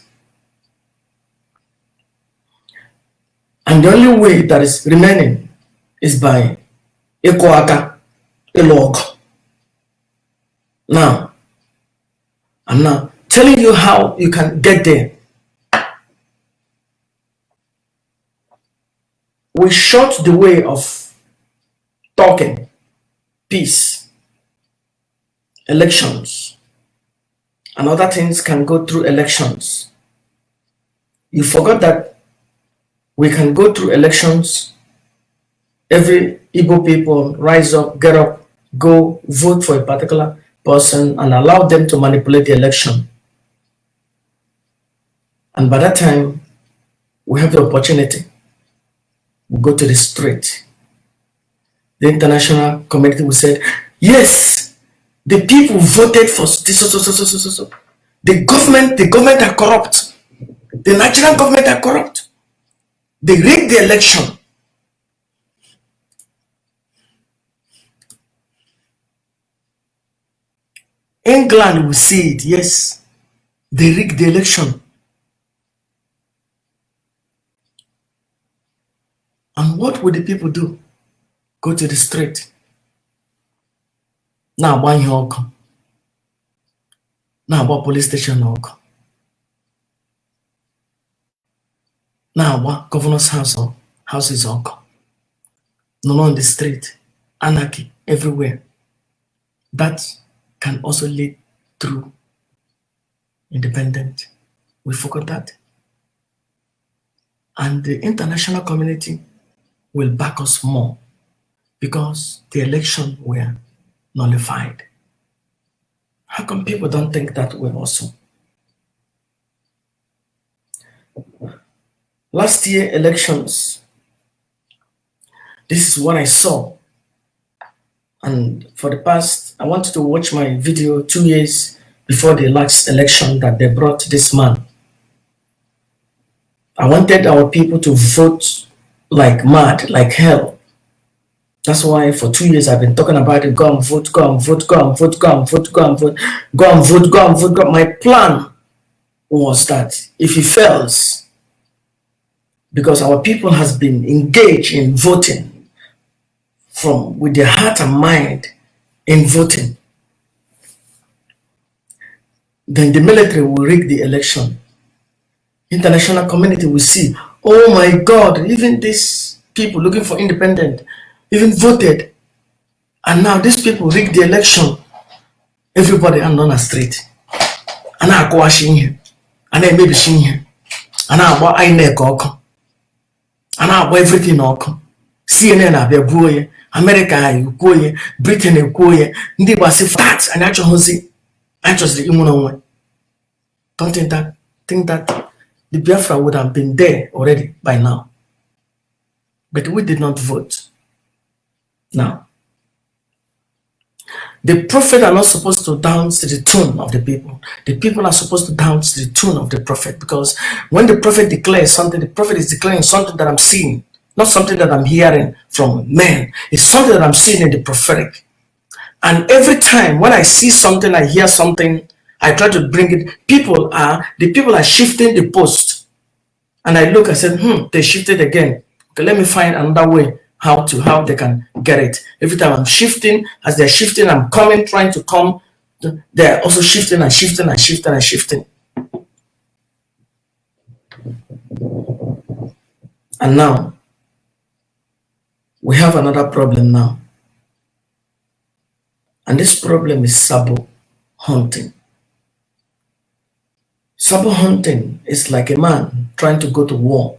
And the only way that is remaining is by Ekoaka, Elog. Now, I'm now telling you how you can get there. We shut the way of talking, peace, elections, and other things can go through elections. You forgot that we can go through elections. Every Igbo people rise up, get up, go vote for a particular person and allow them to manipulate the election. And by that time, we have the opportunity. We go to the street. The international community will say, yes, the people voted for this, so. The government are corrupt. The Nigerian government are corrupt. They rigged the election. England will see it, yes, they rigged the election. And what would the people do? Go to the street. Now, one year come. Now, what police station come. Now, what governor's houses all come. No on the street. Anarchy everywhere. That can also lead through independent. We forgot that. And the international community will back us more because the election were nullified. How come people don't think that way also? Last year elections, this is what I saw. And for the past, I wanted to watch my video 2 years before the last election that they brought this man. I wanted our people to vote like mad, like hell. That's why for 2 years I've been talking about it. Go and vote, go and vote, go and vote, go and vote, go and vote, go and vote, go and vote. My plan was that if he fails, because our people has been engaged in voting with their heart and mind in voting, then the military will rig the election. International community will see, oh my God, even these people looking for independence even voted, and now these people rigged the election. Everybody and on the street, and I go washing here, and I maybe seeing here, and I buy I neck all, and I buy everything all come. CNN I be boy, America you go, Britain you go, ndi was that, and actually the immune. Don't think that the Biafra would have been there already by now. But we did not vote. Now, The prophet are not supposed to dance to the tune of the people. The people are supposed to dance to the tune of the prophet, because when the prophet declares something, the prophet is declaring something that I'm seeing, not something that I'm hearing from men. It's something that I'm seeing in the prophetic. And every time when I see something, I hear something, I try to bring it. The people are shifting the post. And I look, I said, they shifted again. Okay, let me find another way how they can get it. Every time I'm shifting, as they're shifting, I'm coming, trying to come. They're also shifting and shifting and shifting and shifting. And now we have another problem now. And this problem is Sabo hunting. Sabo hunting is like a man trying to go to war.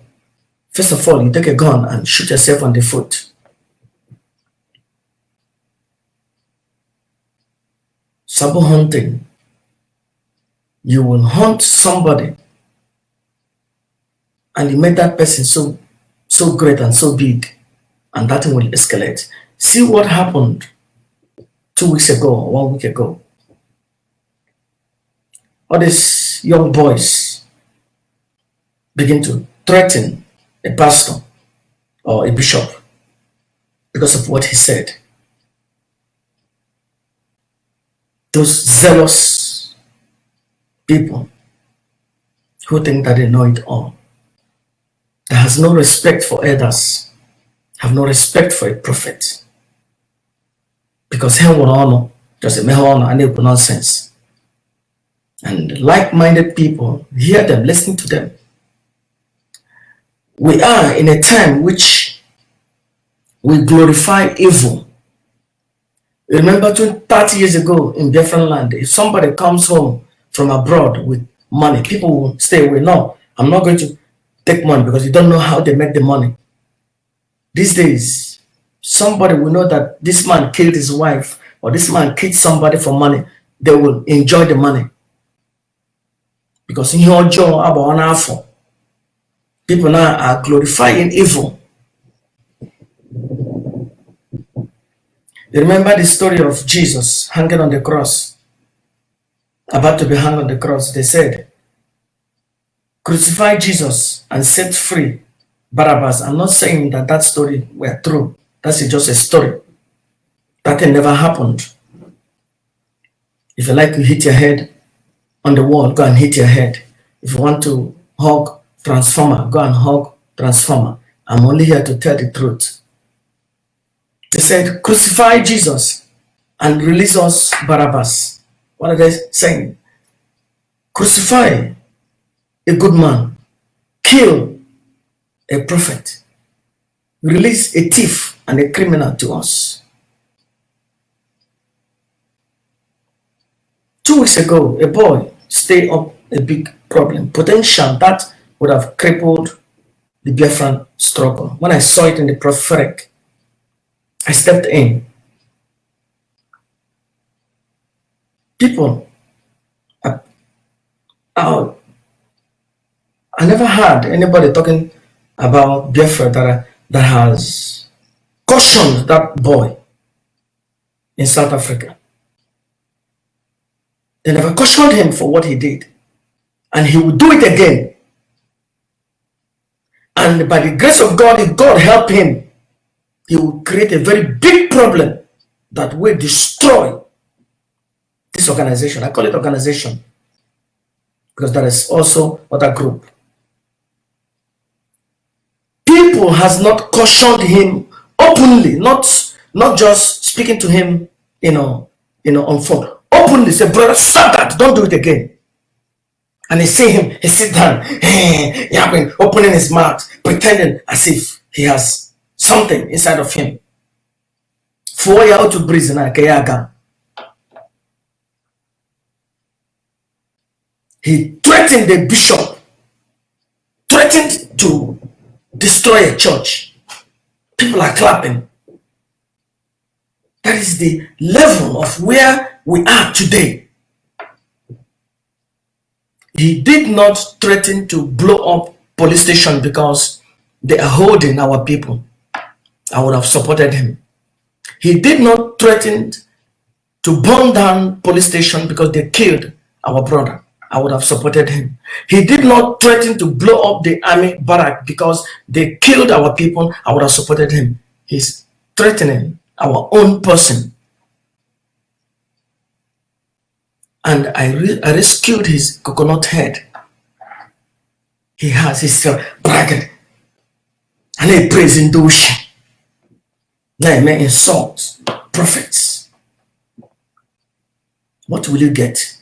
First of all, you take a gun and shoot yourself on the foot. Sabo hunting, you will hunt somebody and you make that person so great and so big, and that thing will escalate. See what happened 2 weeks ago or 1 week ago. All these young boys begin to threaten a pastor or a bishop because of what he said. Those zealous people who think that they know it all, that has no respect for elders, have no respect for a prophet, because he will honor just a honor and nonsense. And like-minded people, hear them, listen to them. We are in a time which we glorify evil. Remember 30 years ago in Biafra land, if somebody comes home from abroad with money, people will stay away. No, I'm not going to take money, because you don't know how they make the money. These days, somebody will know that this man killed his wife, or this man killed somebody for money. They will enjoy the money. Because in your job, about people now are glorifying evil. You remember the story of Jesus hanging on the cross, about to be hung on the cross. They said, crucify Jesus and set free Barabbas. I'm not saying that story were true. That's just a story. That thing never happened. If you like to hit your head on the wall, go and hit your head. If you want to hug transformer, go and hug transformer. I'm only here to tell the truth. They said, crucify Jesus and release us Barabbas. What are they saying? Crucify a good man, kill a prophet, release a thief and a criminal to us. 2 weeks ago, a boy stayed up a big problem, potential that would have crippled the Biafran struggle. When I saw it in the prophetic, I stepped in. People, I never heard anybody talking about Biafra that has cautioned that boy in South Africa. They never cautioned him for what he did. And he will do it again. And by the grace of God, if God help him, he will create a very big problem that will destroy this organization. I call it organization because there is also other group. People has not cautioned him openly, not just speaking to him, on phone. Openly say, brother, stop that, don't do it again. And they see him, he sit down, opening his mouth, pretending as if he has something inside of him. 4 years to prison, he threatened the bishop, threatened to destroy a church. People are clapping. That is the level of where we are today. He did not threaten to blow up police station because they are holding our people. I would have supported him. He did not threaten to to burn down police station because they killed our brother, I would have supported him. He did not threaten to blow up the army barrack because they killed our people, I would have supported him. He's threatening our own person. And I rescued his coconut head. He's still bragging. And he praising those. Now he may insult prophets. What will you get?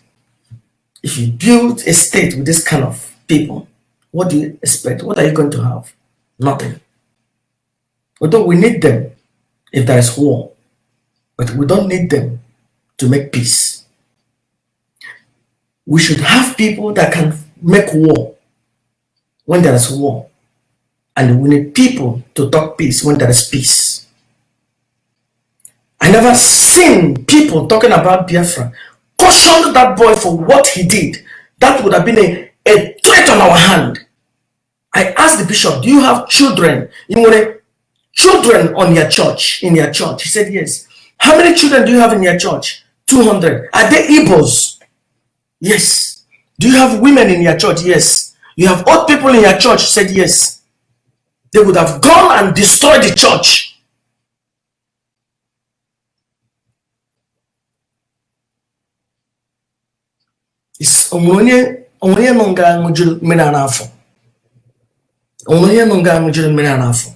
If you build a state with this kind of people, what do you expect? What are you going to have? Nothing. Although we need them if there is war, but we don't need them to make peace. We should have people that can make war when there is war. And we need people to talk peace when there is peace. I never seen people talking about Biafra cautioned that boy for what he did. That would have been a threat on our hand. I asked the bishop, do you have children? Children on your church, in your church? He said, yes. How many children do you have in your church? 200. Are they Igbos? Yes. Do you have women in your church? Yes. You have old people in your church? He said, yes. They would have gone and destroyed the church. It's onye nonga ngujul menanafo. Onye nonga ngujul menanafo.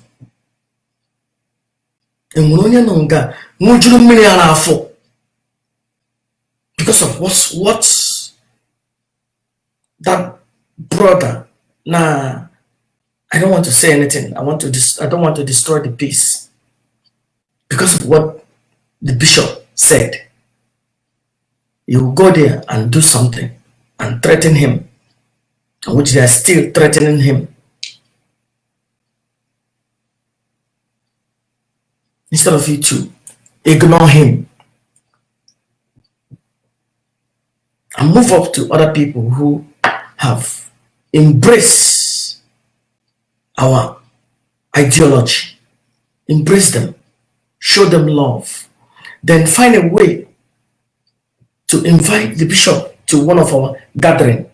Onye nonga ngujul menanafo. Because of what that brother. Nah, I don't want to say anything. I don't want to destroy the peace. Because of what the bishop said. You will go there and do something and threaten him, which they are still threatening him. Instead of you to ignore him and move up to other people who have embraced our ideology. Embrace them, show them love, then find a way to invite the bishop to one of our gathering,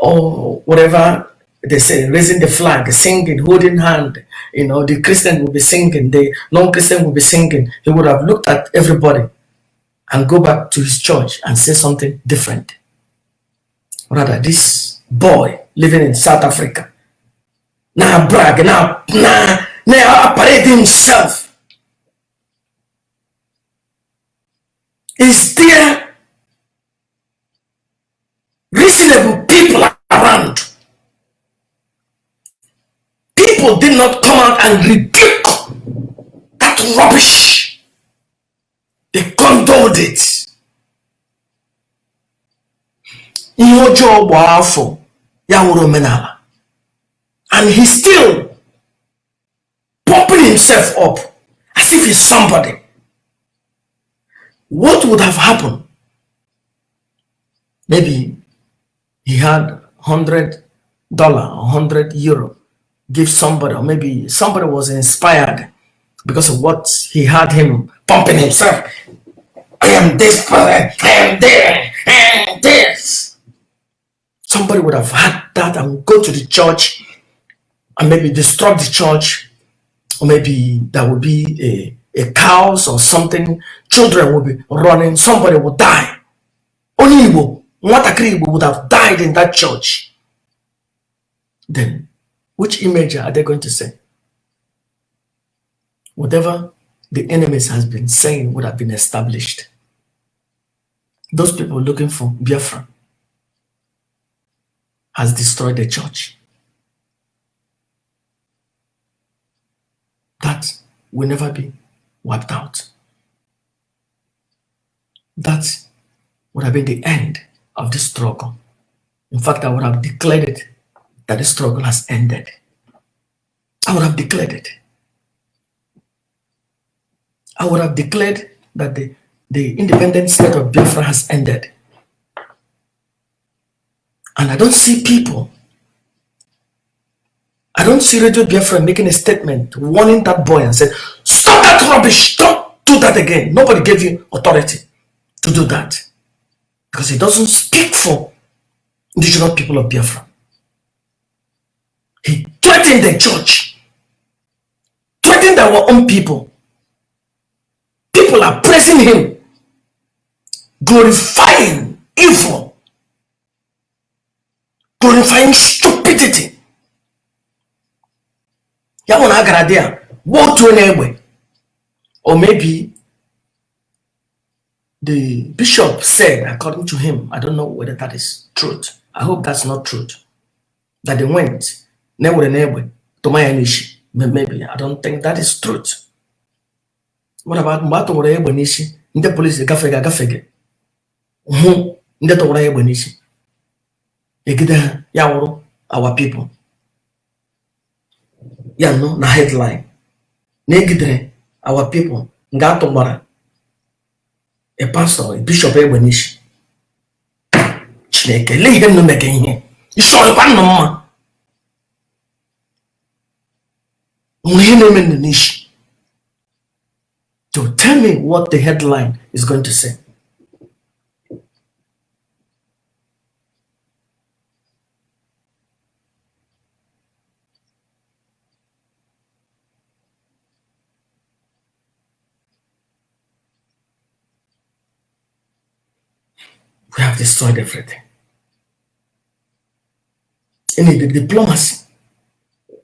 or whatever they say, raising the flag, singing, holding hand. The Christian will be singing, the non-Christian will be singing. He would have looked at everybody and go back to his church and say something different. Rather, this boy living in South Africa, now brag, now parade himself. Is there reasonable people around? People did not come out and rebuke that rubbish. They condoned it. And he's still pumping himself up as if he's somebody. What would have happened? Maybe he had $100 or €100, give somebody, or maybe somebody was inspired because of what he had him pumping himself. I am this person, I am there, I am this. Somebody would have had that and go to the church and maybe destroy the church, or maybe there would be a cows or something, children will be running, somebody will die. Only Igbo, Nwatakiri Igbo would have died in that church. Then, which image are they going to say? Whatever the enemies has been saying would have been established. Those people looking for Biafra has destroyed the church. That will never be wiped out. That would have been the end of the struggle. In fact, I would have declared it that the struggle has ended. I would have declared it. I would have declared that the independent state of Biafra has ended. And I don't see people. I don't see Radio Biafra making a statement warning that boy and say, stop that rubbish, don't do that again. Nobody gave you authority to do that. Because he doesn't speak for indigenous people of Biafra. He threatened the church, threatened our own people. People are praising him, glorifying evil, glorifying stupidity. Or maybe the bishop said, according to him, I don't know whether that is truth. I hope that's not truth. That they went, to my nishi. Maybe I don't think that is truth. What about Mato Nishi? In the police, the Gafega. In the Torah Nishi. Egida Yawo, our people. Yano, na headline. Negidre, our people. Ngatomara. A pastor, a bishop, Ebonishi. Chineke, leave him no making here. You saw the one no more. To tell me what the headline is going to say. We have destroyed everything. In the diplomacy,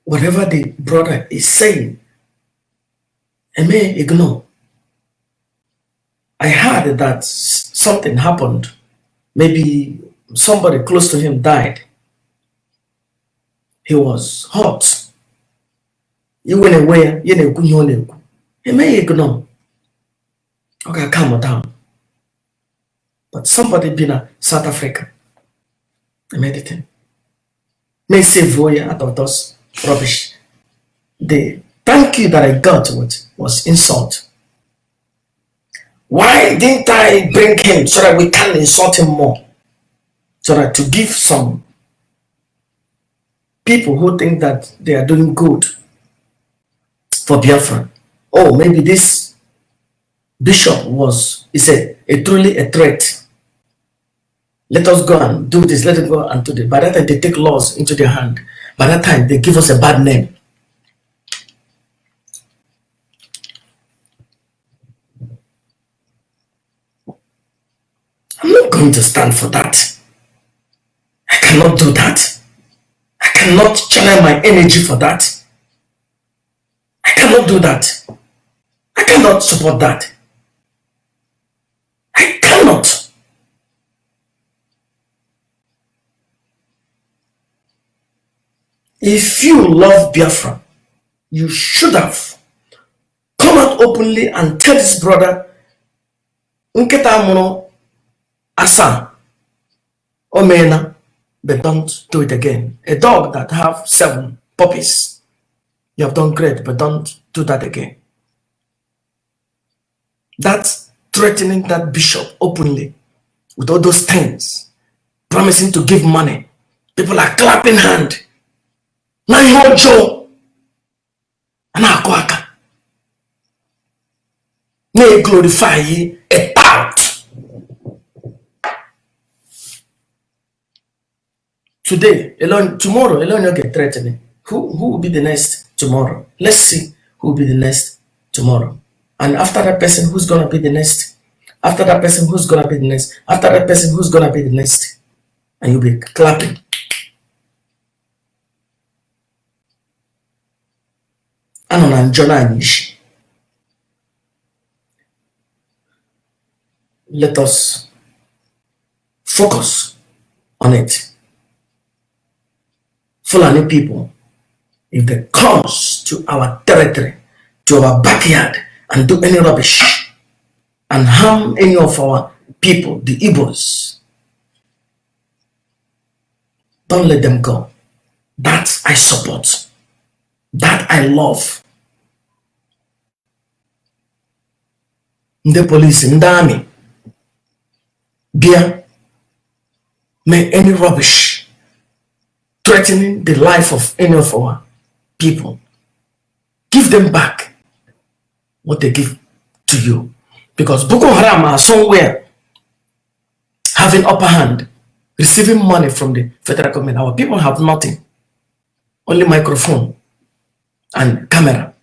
whatever the brother is saying, I may ignore. I heard that something happened. Maybe somebody close to him died. He was hot. He went away. He may ignore. Okay, calm down. But somebody been in South Africa. I made it in. May say voya out of those rubbish. The thank you that I got was insult. Why didn't I bring him so that we can insult him more? So that to give some people who think that they are doing good for Biafra. Oh, maybe this bishop is a truly a threat. Let us go and do this, let us go and do this. By that time, they take laws into their hand. By that time, they give us a bad name. I'm not going to stand for that. I cannot do that. I cannot channel my energy for that. I cannot do that. I cannot support that. I cannot. If you love Biafra, you should have come out openly and tell this brother, Nketa Mono Asa Omena, but don't do it again. A dog that have 7 puppies, you have done great, but don't do that again. That's threatening that bishop openly with all those things, promising to give money. People are clapping hand. Na ihe ọjọọ na-akụ aka na-glorify a part. Today, alone, tomorrow, alone you get threatening. Who will be the next tomorrow? Let's see who will be the next tomorrow. And after that person, who's gonna be the next? After that person, who's gonna be the next? After that person, who's gonna be the next? And you'll be clapping. Let us focus on it. Fulani people, if they comes to our territory, to our backyard, and do any rubbish, and harm any of our people, the Igbos, don't let them go. That I support. That I love. The police, the army, beer, make any rubbish threatening the life of any of our people. Give them back what they give to you. Because Boko Haram are somewhere having upper hand, receiving money from the federal government. Our people have nothing, only microphone and camera,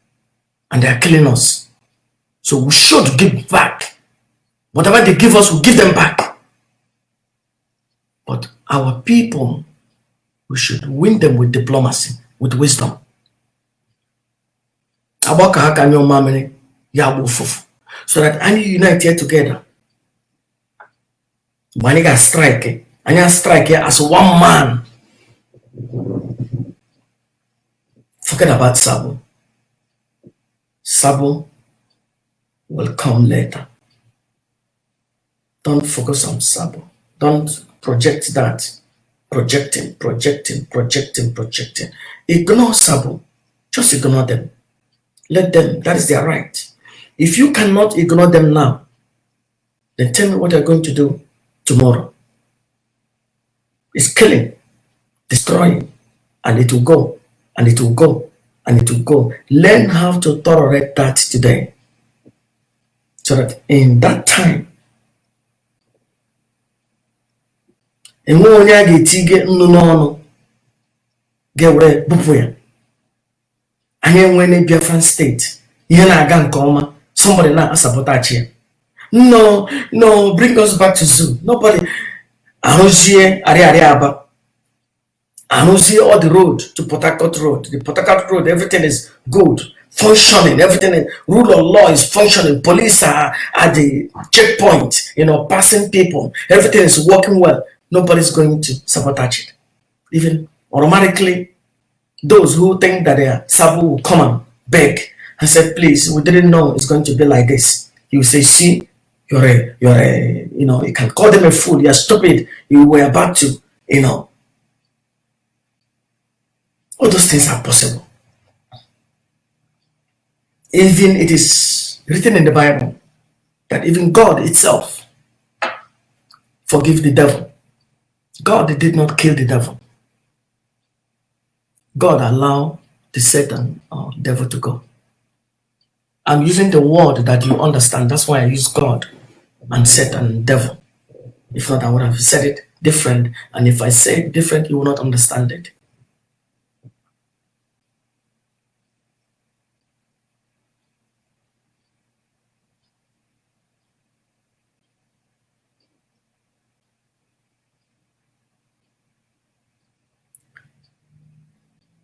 and they are killing us. So we should give back. Whatever they give us, we give them back. But our people, we should win them with diplomacy, with wisdom. So that any unite here together. When you strike, and you strike here as one man. Forget about Sabo. Sabo will come later. Don't focus on Sabo. Don't project that. Projecting. Ignore Sabo. Just ignore them. Let them. That is their right. If you cannot ignore them now, then tell me what you're going to do tomorrow. It's killing, destroying, and it will go, and it will go, and it will go. Learn how to tolerate that today. So that in that time, Biafran state, somebody now sabotage here. No, bring us back to zoo. Nobody. I don't see all the road to Port Harcourt Road. The Port Harcourt Road, everything is good, functioning. Everything, rule of law is functioning. Police are at the checkpoint, passing people. Everything is working well. Nobody's going to sabotage it. Even automatically, those who think that they are Sabo will come and beg and say, please, we didn't know it's going to be like this. You say, see, you're a, you can call them a fool, you're stupid, you were about to, all those things are possible. Even it is written in the Bible that even God itself forgive the devil. God did not kill the devil. God allowed the Satan or devil to go. I'm using the word that you understand. That's why I use God and Satan and devil. If not, I would have said it different. And if I say it different, you will not understand it.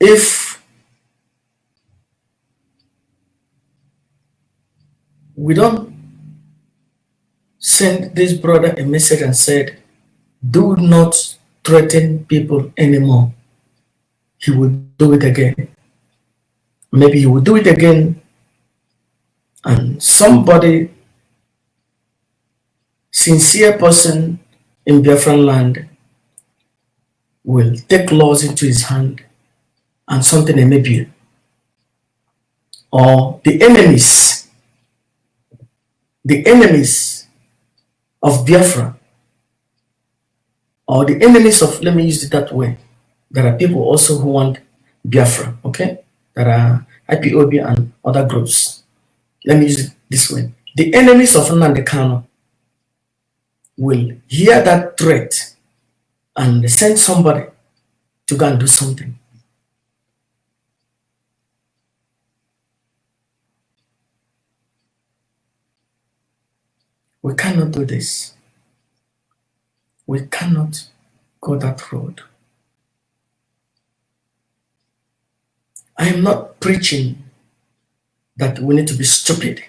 If we don't send this brother a message and said, do not threaten people anymore, he will do it again. Maybe he will do it again, and somebody, sincere person in Biafran land, will take laws into his hand and something maybe, or the enemies of Biafra, or the enemies of, let me use it that way. There are people also who want Biafra, okay? There are IPOB and other groups. Let me use it this way. The enemies of Nnamdi Kanu will hear that threat and send somebody to go and do something. We cannot do this. We cannot go that road. I am not preaching that we need to be stupid.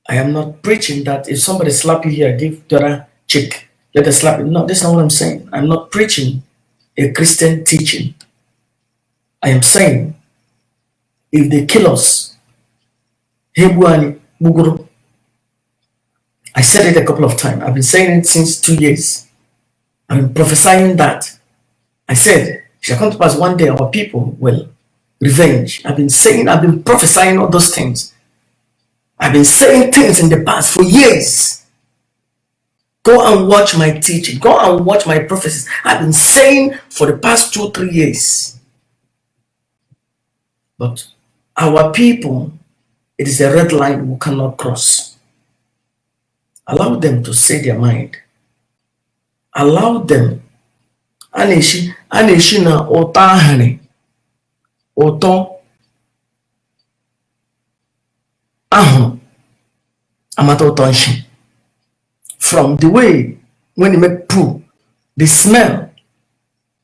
I am not preaching that if somebody slap you here, give the other cheek, let us slap it. No, that's not what I'm saying. I'm not preaching a Christian teaching. I am saying, if they kill us, Hebuani, Buguru. I said it a couple of times. I've been saying it since 2 years. I've been prophesying that. I said, it shall come to pass one day our people will revenge. I've been prophesying all those things. I've been saying things in the past for years. Go and watch my teaching. Go and watch my prophecies. I've been saying for the past 2-3 years. But our people, It is a red line we cannot cross. Allow them to say their mind. Allow them. Aneshi na otahane. Oto ahụ amata ụtọ nshi. From the way when you make poo, the smell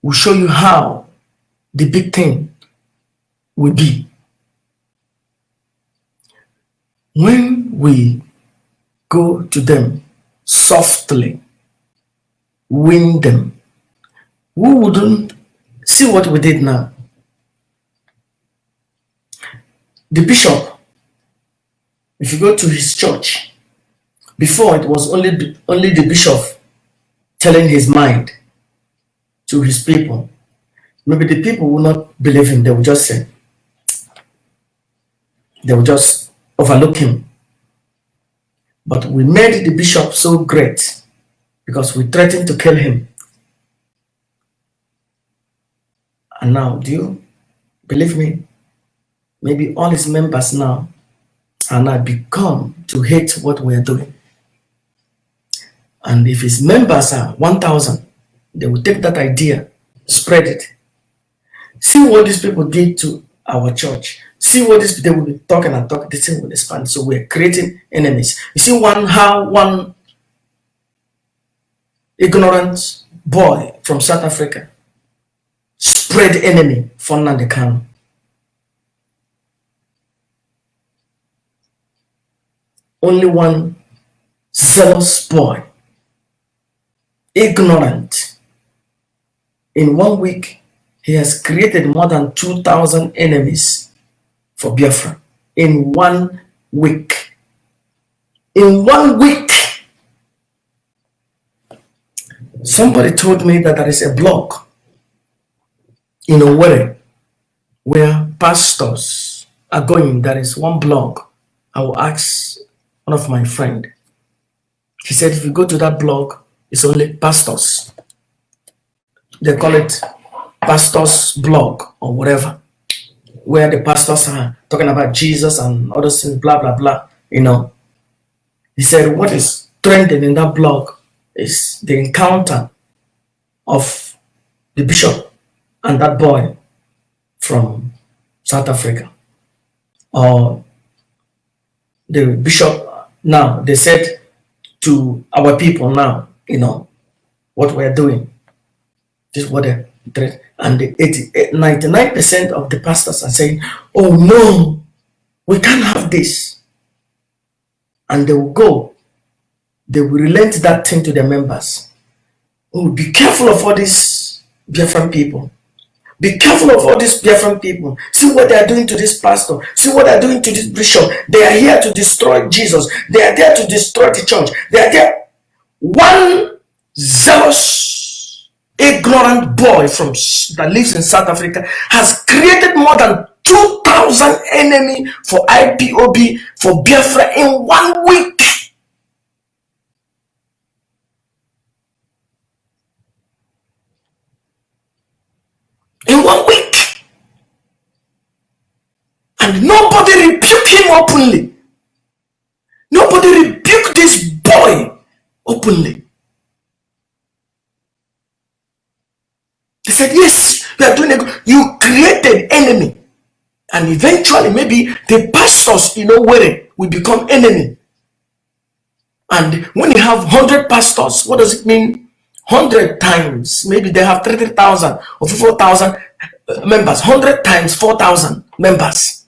will show you how the big thing will be. When we go to them softly, win them, we wouldn't see what we did now. The bishop, if you go to his church, before it was only the bishop telling his mind to his people. Maybe the people will not believe him. They will just say, they will just overlook him. But we made the bishop so great because we threatened to kill him. And now, do you believe me? Maybe all his members now are now become to hate what we are doing. And if his members are 1,000, they will take that idea, spread it. See what these people did to our church. See what they will be talking and talking. The thing will expand. So we're creating enemies. You see how one ignorant boy from South Africa spread enemy for Nandekan. Only one zealous boy, ignorant. In 1 week, he has created more than 2,000 enemies for Biafra. In 1 week. In 1 week. Somebody told me that there is a blog in Owerri where pastors are going. There is one blog. I will ask one of my friend. He said if you go to that blog, it's only pastors. They call it pastors blog or whatever, where the pastors are talking about Jesus and other things, blah blah blah. He said what is trending in that blog is the encounter of the bishop and that boy from South Africa, or the bishop. Now they said to our people now, what we're doing. This is what they're, and the 99% of the pastors are saying, oh no, we can't have this. And they will go, they will relent that thing to their members. Oh, be careful of all these Biafran people. Be careful of all these Biafran people. See what they are doing to this pastor. See what they are doing to this bishop. They are here to destroy Jesus. They are there to destroy the church. They are there. One zealous, ignorant boy that lives in South Africa has created more than 2,000 enemy for IPOB, for Biafra in 1 week. In 1 week. And nobody rebuked him openly. Nobody rebuked this boy openly. They said, yes, you are doing a good. You created enemy. And eventually, maybe the pastors where it will become enemy. And when you have 100 pastors, what does it mean? 100 times, maybe they have 30,000 or 4,000 members. 100 times 4,000 members.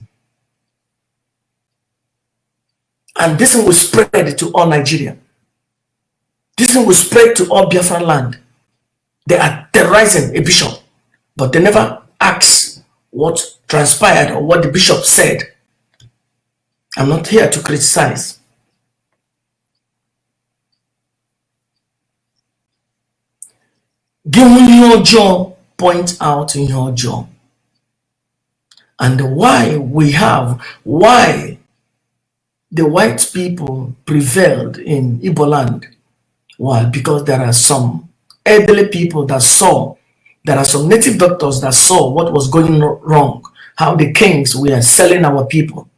And this will spread to all Nigeria. This will spread to all Biafran land. They are terrorizing a bishop, but they never ask what transpired or what the bishop said. I'm not here to criticize. Give me your job, point out in your job. And why the white people prevailed in Igbo land. Why? Because there are some elderly people that saw, there are some native doctors that saw what was going wrong, how the kings were selling our people.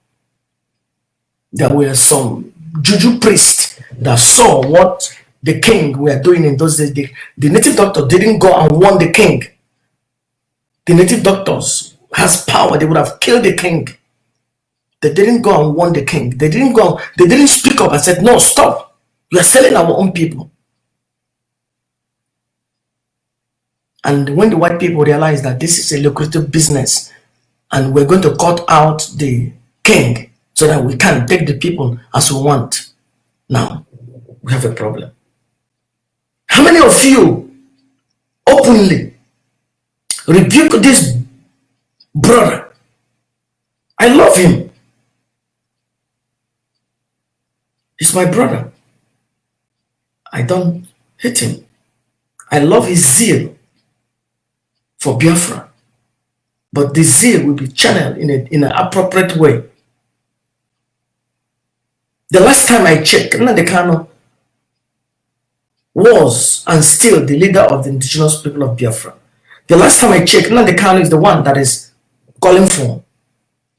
There were some juju priests that saw what the king were doing in those days. The native doctor didn't go and warn the king. The native doctors has power. They would have killed the king. They didn't go and warn the king. They didn't speak up and said, no, stop. You are selling our own people. And when the white people realized that this is a lucrative business and we're going to cut out the king so that we can take the people as we want, now we have a problem. How many of you openly rebuke this brother? I love him. He's my brother. I don't hate him. I love his zeal for Biafra. But the zeal will be channeled in an appropriate way. The last time I checked, Nnamdi Kanu was and still the leader of the indigenous people of Biafra. The last time I checked, Nnamdi Kanu is the one that is calling for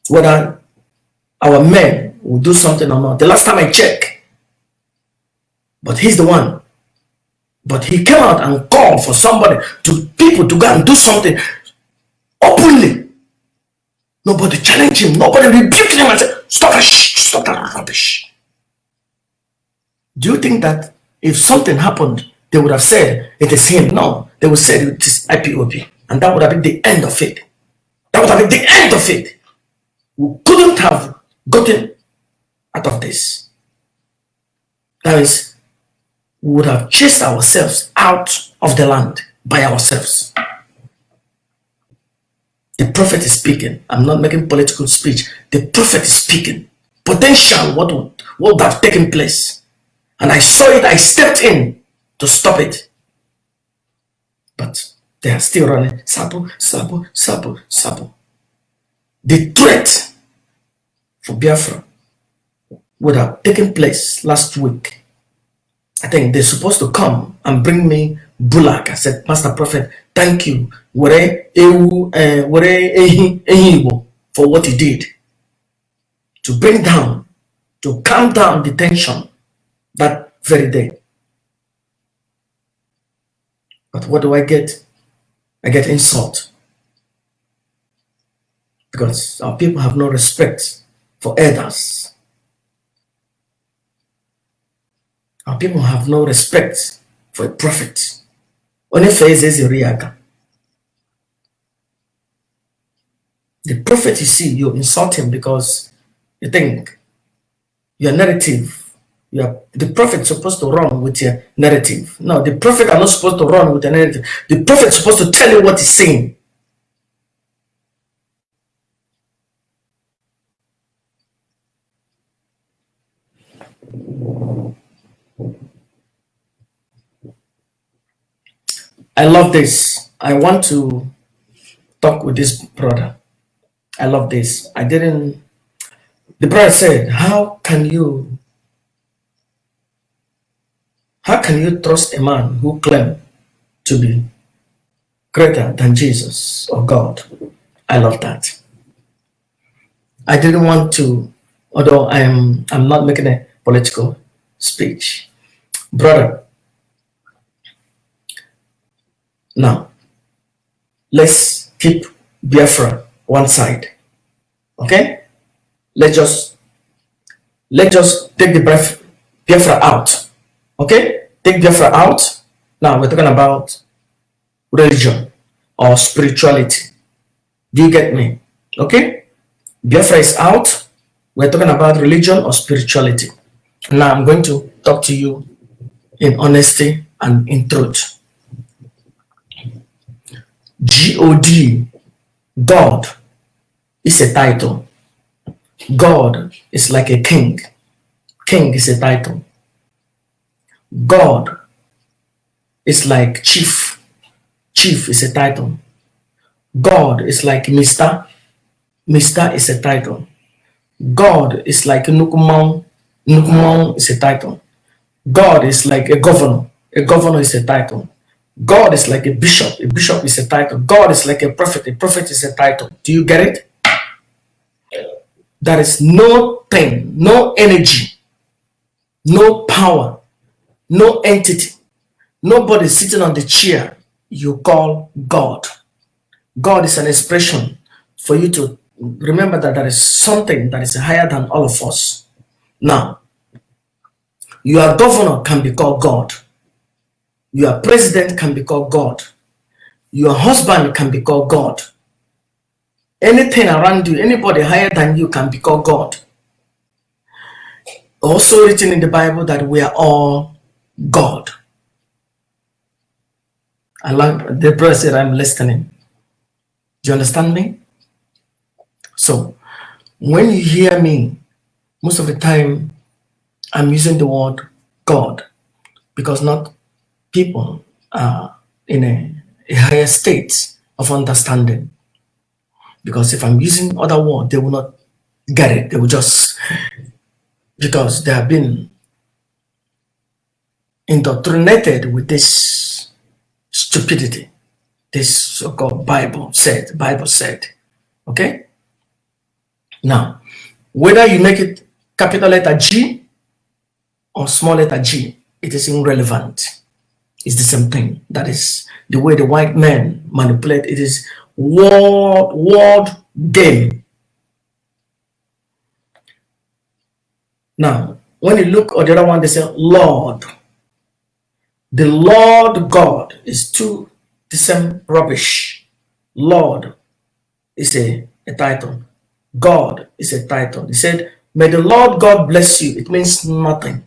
whether our men will do something or not. The last time I checked, but he's the one. But he came out and called for people to go and do something openly. Nobody challenged him. Nobody rebuked him and said, stop that rubbish. Do you think that if something happened, they would have said it is him? No, they would say it is IPOB. And that would have been the end of it. That would have been the end of it. We couldn't have gotten out of this. That is, we would have chased ourselves out of the land by ourselves. The prophet is speaking. I'm not making political speech. The prophet is speaking. Potential, what would have taken place. And I saw it, I stepped in to stop it. But they are still running. Sabo, Sabo, Sabo, Sabo. The threat for Biafra would have taken place last week. I think they're supposed to come and bring me bullock. I said, Master Prophet, thank you for what he did. To bring down, to calm down the tension that very day. But what do I get? I get insult. Because our people have no respect for elders. Our people have no respect for a prophet. Only face is a The prophet, you see, you insult him because you think your narrative, the prophet is supposed to run with your narrative. No, the prophet are not supposed to run with the narrative. The prophet is supposed to tell you what he's saying. I love this. I want to talk with this brother. I love this. The brother said, how can you trust a man who claims to be greater than Jesus or God? I love that. I didn't want to, although I'm not making a political speech. Brother, now, let's keep Biafra one side. Okay? Let's just take the Biafra out. Okay? Take Biafra out. Now we're talking about religion or spirituality. Do you get me? Okay? Biafra is out. We're talking about religion or spirituality. Now I'm going to talk to you in honesty and in truth. God, God is a title. God is like a king. King is a title. God is like chief. Chief is a title. God is like Mr. Mr. is a title. God is like Nukumon. Nukumon is a title. God is like a governor. A governor is a title. God is like a bishop. A bishop is a title. God is like a prophet. A prophet is a title. Do you get it? there is no thing, no energy, no power, no entity, nobody sitting on the chair you call God. God is an expression for you to remember that there is something that is higher than all of us. Now, your governor can be called God. Your president can be called God. Your husband can be called God. Anything around you, anybody higher than you can be called God. Also written in the Bible that we are all God. I like the brother said, I'm listening. Do you understand me? So when you hear me, most of the time I'm using the word God because not people are in a higher state of understanding. Because if I'm using other words, they will not get it. They will just, because they have been indoctrinated with this stupidity. This so-called Bible said. Okay? Now, whether you make it capital letter G or small letter G, it is irrelevant. It's the same thing. That is the way the white men manipulate. It is word game. Now, when you look at the other one, they say Lord. The Lord God is two the same rubbish. Lord is a title. God is a title. He said, may the Lord God bless you. It means nothing.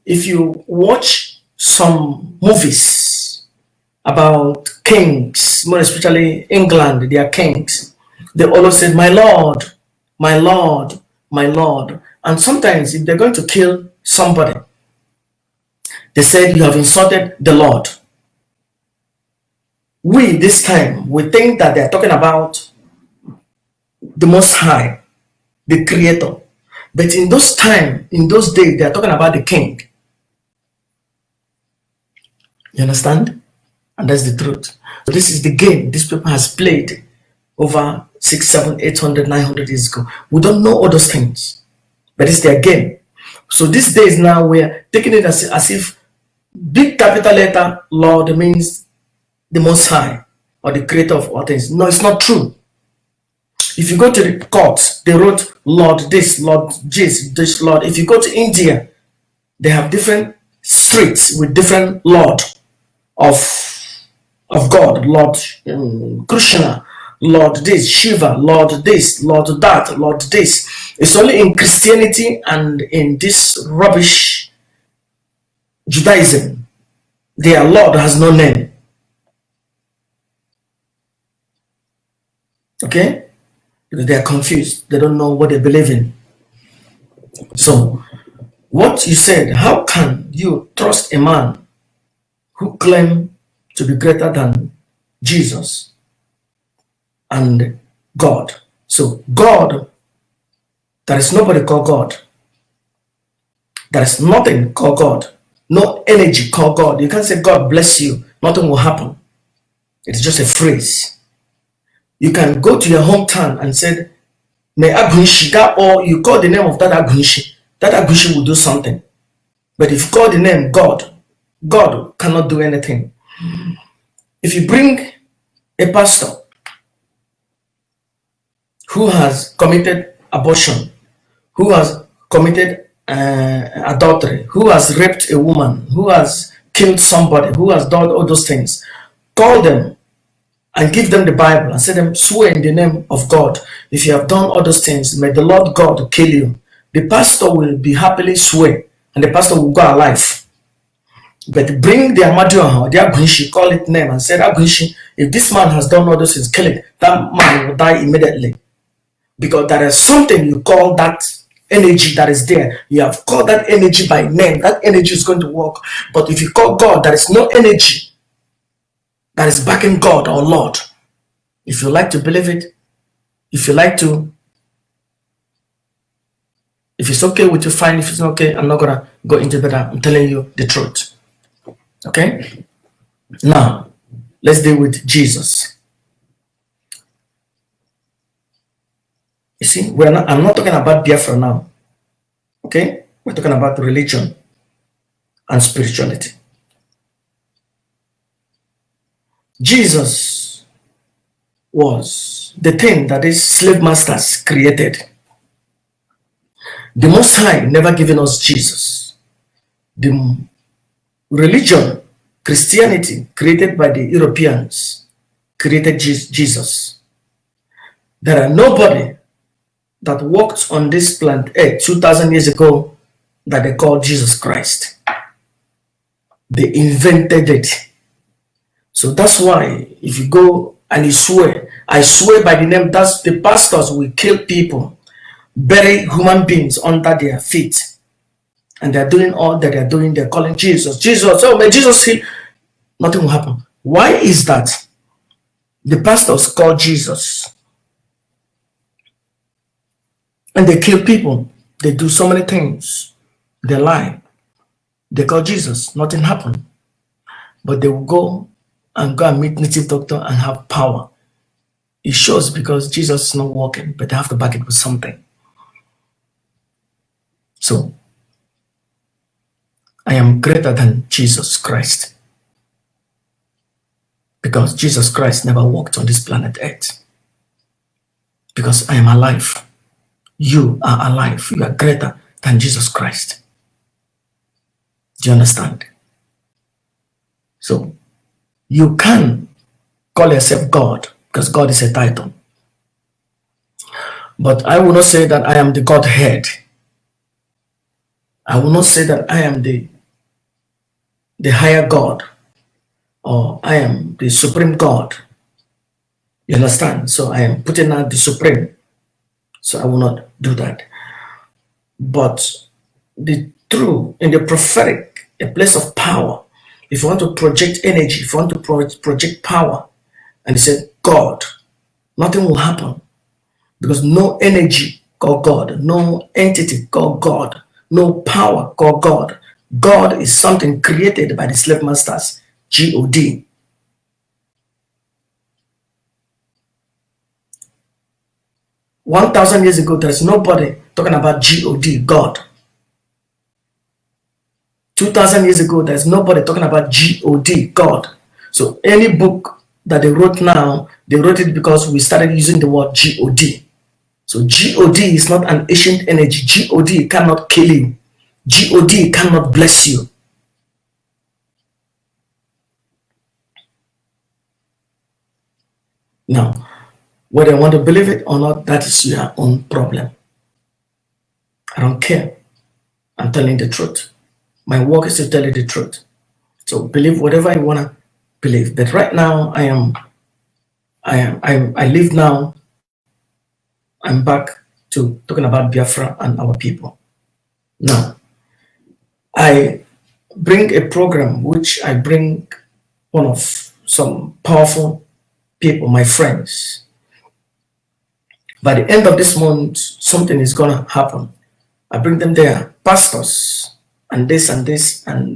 If you watch some movies about kings, more especially England, they are kings, they always say, my Lord, my Lord, my Lord. And sometimes if they're going to kill somebody, they said, you have insulted the Lord. We, this time, we think that they're talking about the Most High, the Creator. But in those times, in those days, they're talking about the King. You understand? And that's the truth. So this is the game this people has played over 6, 7, 800, 900 years ago. We don't know all those things, but it's their game. So these days now, we're taking it as if big capital letter Lord means the Most High or the Creator of all things. No, it's not true. If you go to the courts, they wrote Lord this, Lord this, Lord. If you go to India, they have different streets with different Lord of God, Lord Krishna, Lord this, Shiva, Lord this, Lord that, Lord this. It's only in Christianity and in this rubbish Judaism, their Lord has no name. Okay? Because they are confused. They don't know what they believe in. So, what you said, how can you trust a man who claims to be greater than Jesus and God? So, God, there is nobody called God. There is nothing called God. No energy called God. You can't say, God bless you. Nothing will happen. It's just a phrase. You can go to your hometown and say, may Agunshi, or you call the name of that Agunshi will do something. But if you call the name God, God cannot do anything. If you bring a pastor who has committed abortion, who has committed adultery, who has raped a woman, who has killed somebody, who has done all those things, call them and give them the Bible and say them, swear in the name of God. If you have done all those things, may the Lord God kill you. The pastor will be happily swear and the pastor will go alive. But bring the Amadioha, the Agunshi, call it name and say, Agunshi, if this man has done all those things, kill it. That man will die immediately. Because there is something you call that energy that is there. You have called that energy by name. That energy is going to work. But if you call God, there is no energy that is backing God or Lord. If you like to believe it, if you like to, if it's okay with you, fine. If it's not okay, I'm not gonna go into that. I'm telling you the truth. Okay? Now, let's deal with Jesus. You see, I'm not talking about Biafra now. Okay? We're talking about religion and spirituality. Jesus was the thing that these slave masters created. The Most High never given us Jesus. The religion, Christianity, created by the Europeans, created Jesus. There are nobody that walked on this planet Earth 2,000 years ago that they called Jesus Christ. They invented it. So that's why if you go and you swear, I swear by the name, that's the pastors will kill people, bury human beings under their feet. And they're doing all that they're doing. They're calling Jesus. Jesus, oh, may Jesus see. Nothing will happen. Why is that? The pastors call Jesus. And they kill people. They do so many things. They lie. They call Jesus. Nothing happened. But they will go and meet native doctor and have power. It shows because Jesus is not working, but they have to back it with something. So, I am greater than Jesus Christ. Because Jesus Christ never walked on this planet Earth. Because I am alive. You are alive. You are greater than Jesus Christ. Do you understand? So, you can call yourself God, because God is a title. But I will not say that I am the Godhead. I will not say that I am the higher God, or I am the supreme God. You understand? So I am putting out the supreme. So I will not do that. But the true, in the prophetic, a place of power, if you want to project energy, if you want to project power, and he said, God, nothing will happen. Because no energy called God, no entity called God, no power called God. God is something created by the slave masters, God. 1,000 years ago, there's nobody talking about God. 2,000 years ago, there's nobody talking about God. So any book that they wrote now, they wrote it because we started using the word God. So God is not an ancient energy. God cannot kill you. God cannot bless you. Now, whether I want to believe it or not, that is your own problem. I don't care. I'm telling the truth. My work is to tell you the truth. So believe whatever I want to believe. But right now, I live now. I'm back to talking about Biafra and our people. Now, I bring a program which I bring one of some powerful people, my friends. By the end of this month, something is going to happen. I bring them there, pastors, and this and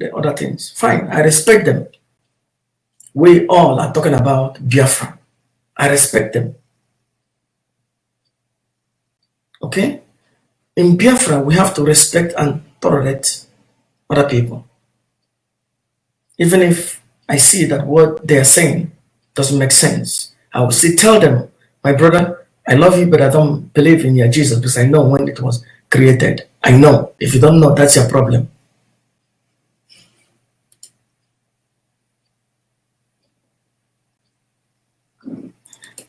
the other things. Fine, I respect them. We all are talking about Biafra. I respect them. Okay? In Biafra, we have to respect and tolerate other people. Even if I see that what they are saying doesn't make sense, I will still tell them, my brother, I love you, but I don't believe in your Jesus because I know when it was created. I know. If you don't know, that's your problem.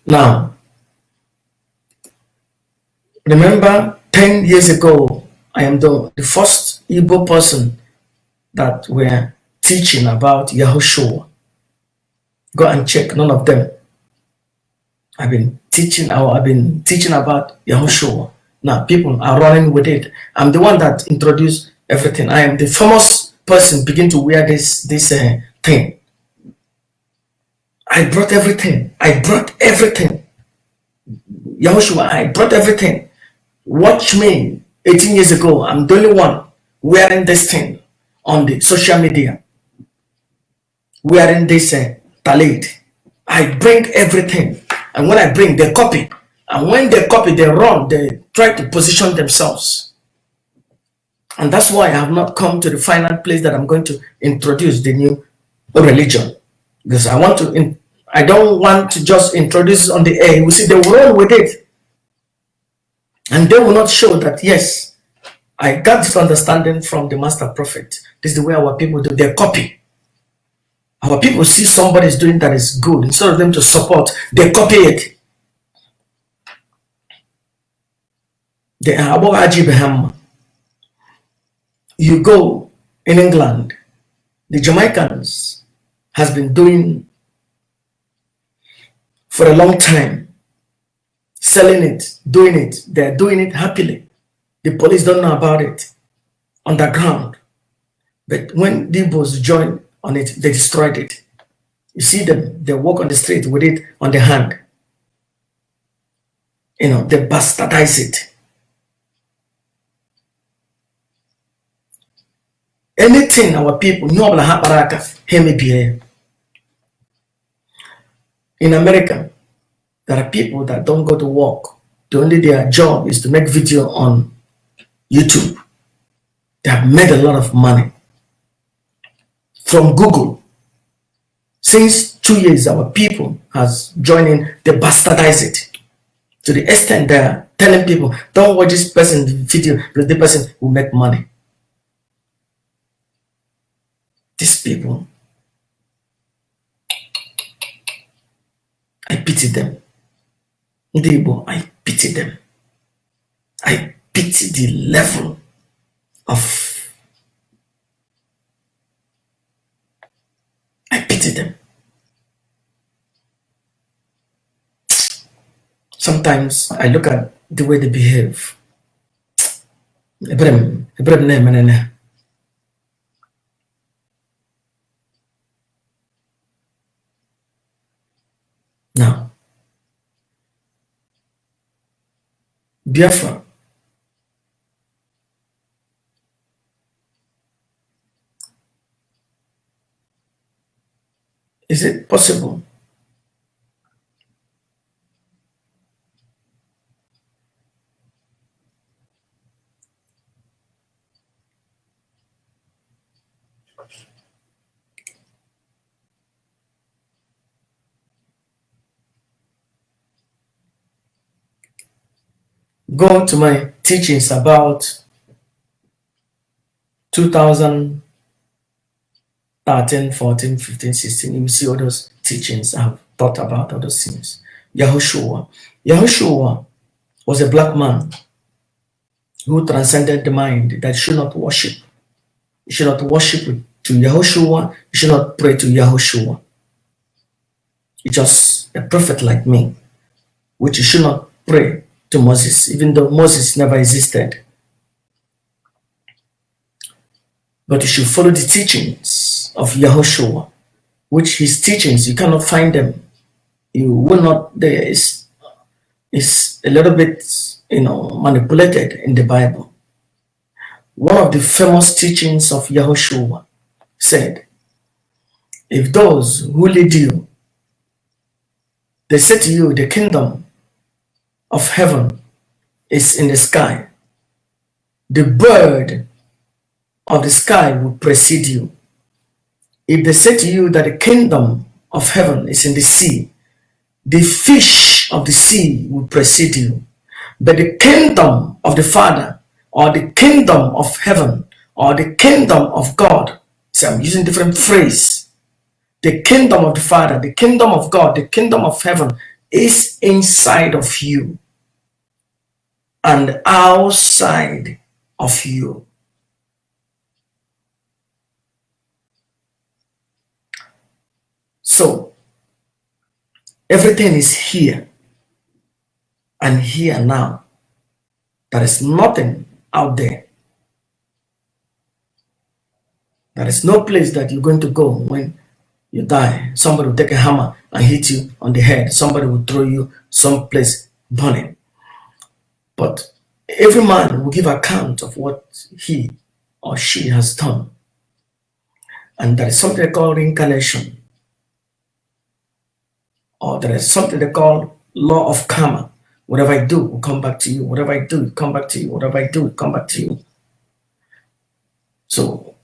Now, remember 10 years ago, I am the first Igbo person that were teaching about Yahushua. Go and check, none of them. I've been teaching about Yahushua. Now people are running with it. I'm the one that introduced everything. I am the famous person begin to wear this thing. I brought everything. Yahushua, I brought everything. Watch me 18 years ago. I'm the only one wearing this thing on the social media. Wearing this talid. I bring everything. And when I bring the copy, And when they copy, they run, they try to position themselves. And that's why I have not come to the final place that I'm going to introduce the new religion. Because I don't want to just introduce it on the air. We see they will run with it. And they will not show that, yes, I got this understanding from the master prophet. This is the way our people do. They copy. Our people see somebody is doing that is good. Instead of them to support, they copy it. You go in England, the Jamaicans has been doing for a long time, selling it, doing it. They're doing it happily. The police don't know about it underground. But when the Igbos joined on it, they destroyed it. You see them, they walk on the street with it on the hand. They bastardize it. Anything our people, in America, there are people that don't go to work. Their job is to make video on YouTube. They have made a lot of money from Google. Since 2 years, our people has joined in, they bastardize it. To the extent they're telling people, don't watch this person's video, because the person will make money. These people, I pity them. I pity them. I pity the level of, I pity them. Sometimes I look at the way they behave. Now, Biafra, is it possible? Go to my teachings about 2013, 14, 15, 16. You will see all those teachings. I have thought about all those things. Yahushua. Yahushua was a black man who transcended the mind that should not worship. You should not worship to Yahushua. You should not pray to Yahushua. It's just a prophet like me, which you should not pray to Moses, even though Moses never existed. But you should follow the teachings of Yahushua, which his teachings, you cannot find them. You will not, there is a little bit, manipulated in the Bible. One of the famous teachings of Yahushua said, if those who lead you, they say to you, the kingdom of heaven is in the sky, the bird of the sky will precede you. If they say to you that the kingdom of heaven is in the sea, the fish of the sea will precede you. But the kingdom of the Father, or the kingdom of heaven, or the kingdom of God, so I'm using different phrase. The kingdom of the Father, the kingdom of God, the kingdom of heaven is inside of you and outside of you. So, everything is here and here now. There is nothing out there. There is no place that you're going to go when you die. Somebody will take a hammer and hit you on the head. Somebody will throw you someplace burning. But every man will give account of what he or she has done. And there is something they call reincarnation. Or there is something they call law of karma. Whatever I do will come back to you. Whatever I do will come back to you. Whatever I do will come back to you. So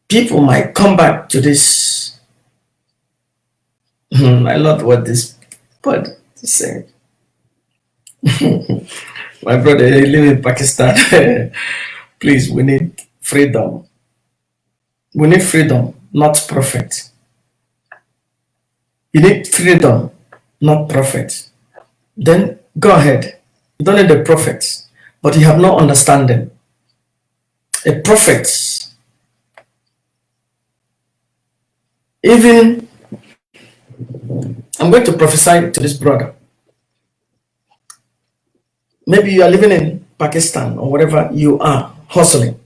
people might come back to this. I love what this part is saying. My brother, you live in Pakistan. Please, we need freedom. We need freedom, not profit. You need freedom, not profit. Then go ahead. You don't need the prophets, but you have no understanding. A prophet, even I'm going to prophesy to this brother. Maybe you are living in Pakistan or whatever you are, hustling,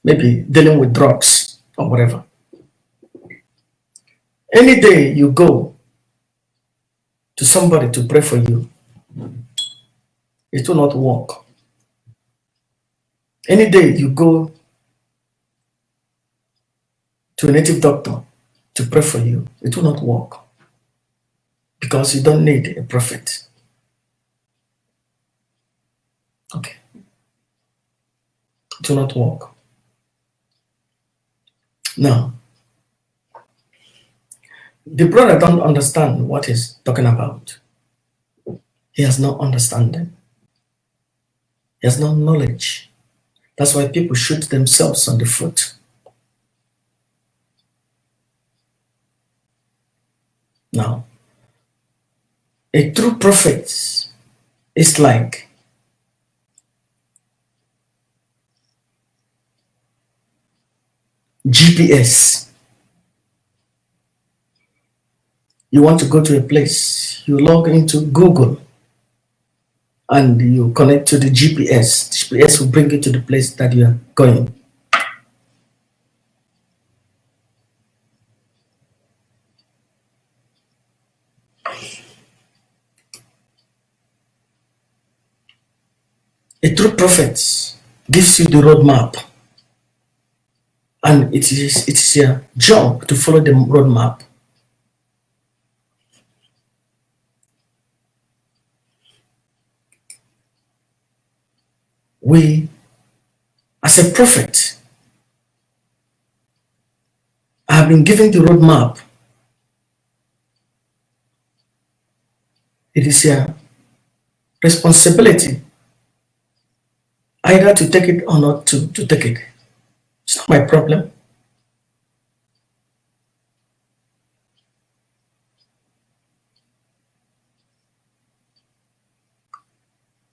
maybe dealing with drugs or whatever. Any day you go to somebody to pray for you, it will not work. Any day you go to a native doctor to pray for you, it will not work. Because you don't need a prophet. Okay. It will not work. Now, the brother don't understand what he's talking about. He has no understanding. He has no knowledge. That's why people shoot themselves on the foot. Now, a true prophet is like GPS. You want to go to a place, you log into Google and you connect to the GPS. GPS will bring you to the place that you are going. A true prophet gives you the roadmap, and it is your job to follow the roadmap. We, as a prophet, I have been given the roadmap. It is your responsibility either to take it or not to take it. It's not my problem.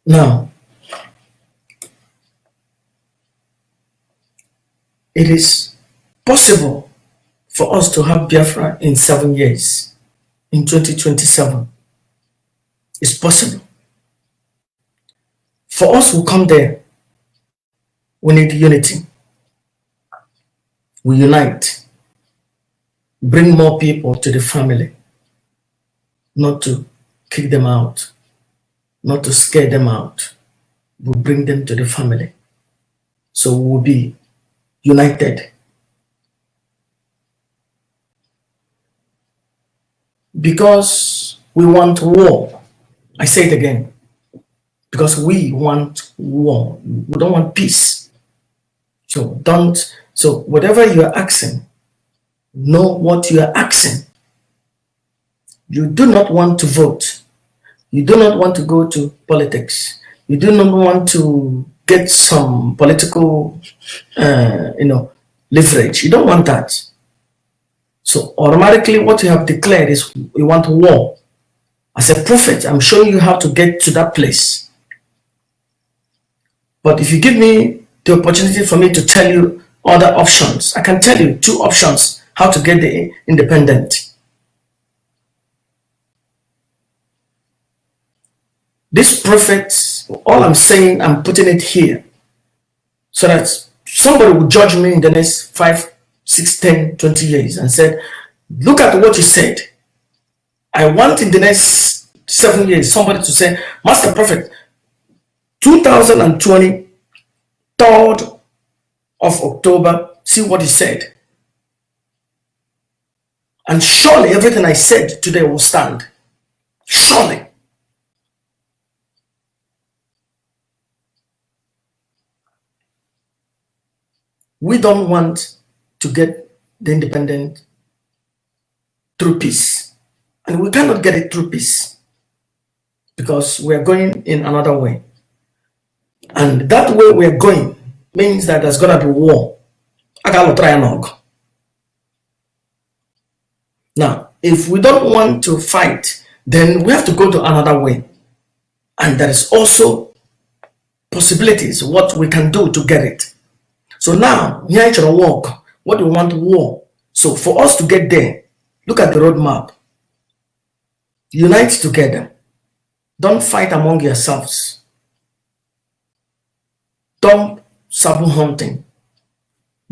Now, it is possible for us to have Biafra in 7 years, in 2027. It's possible. For us who come there, we need unity. We unite. Bring more people to the family. Not to kick them out. Not to scare them out. We bring them to the family. So we will be united. Because we want war. I say it again. Because we want war. We don't want peace. So whatever you are asking, know what you are asking. You do not want to vote. You do not want to go to politics. You do not want to get some political, leverage. You don't want that. So automatically what you have declared is we want war. As a prophet, I'm showing you how to get to that place. But if you give me the opportunity for me to tell you other options, I can tell you 2 options how to get the independent. This prophet, all I'm saying, I'm putting it here so that somebody will judge me in the next 5, 6, 10, 20 years and said, look at what you said. I want in the next 7 years somebody to say, Master Prophet, 2020, 3rd of October, see what he said. And surely everything I said today will stand. Surely. We don't want to get the independent through peace. And we cannot get it through peace because we are going in another way. And that way we are going means that there's going to be war. Now, if we don't want to fight, then we have to go to another way. And there is also possibilities what we can do to get it. So now, here is walk. What do we want? War. So for us to get there, look at the roadmap. Unite together. Don't fight among yourselves. Don't Sabo hunting.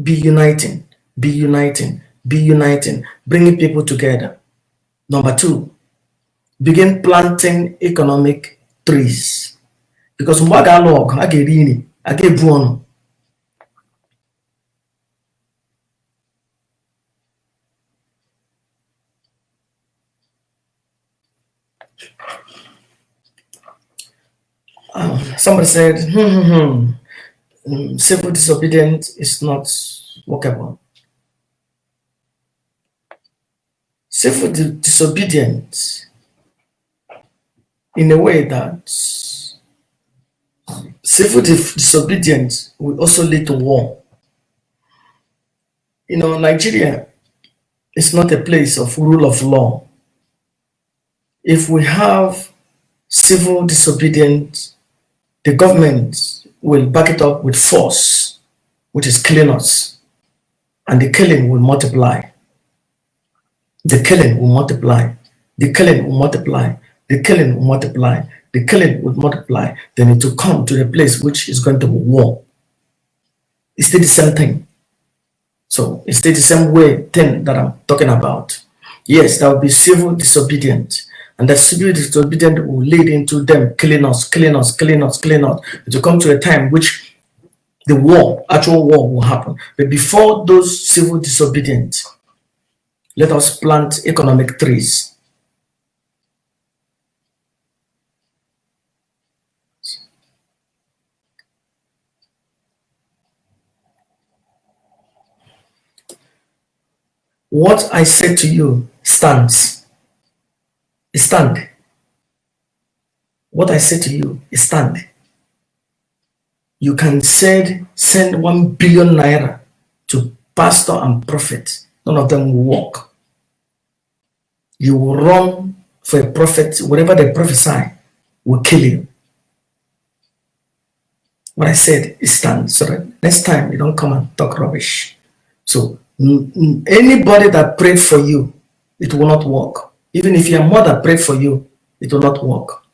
Be uniting. Be uniting. Be uniting. Bringing people together. Number 2, begin planting economic trees. Because somebody said, civil disobedience is not workable. Civil disobedience in a way that civil disobedience will also lead to war. Nigeria is not a place of rule of law. If we have civil disobedience, the government will back it up with force, which is killing us, and the killing will multiply. The killing will multiply. The killing will multiply. The killing will multiply. The killing will multiply. Then it will come to a place which is going to be war. It's still the same thing. So it's still the same way thing that I'm talking about. Yes, there will be civil disobedience. And that civil disobedience will lead into them killing us, killing us, killing us, killing us. It will come to a time which the war, actual war will happen. But before those civil disobedience, let us plant economic trees. What I say to you stands. Stand. What I say to you is stand. You can send 1 billion naira to pastor and prophet. None of them will work. You will run for a prophet, whatever they prophesy will kill you. What I said is stand, so that next time you don't come and talk rubbish. So anybody that prayed for you, it will not work. Even if your mother prayed for you, it will not work.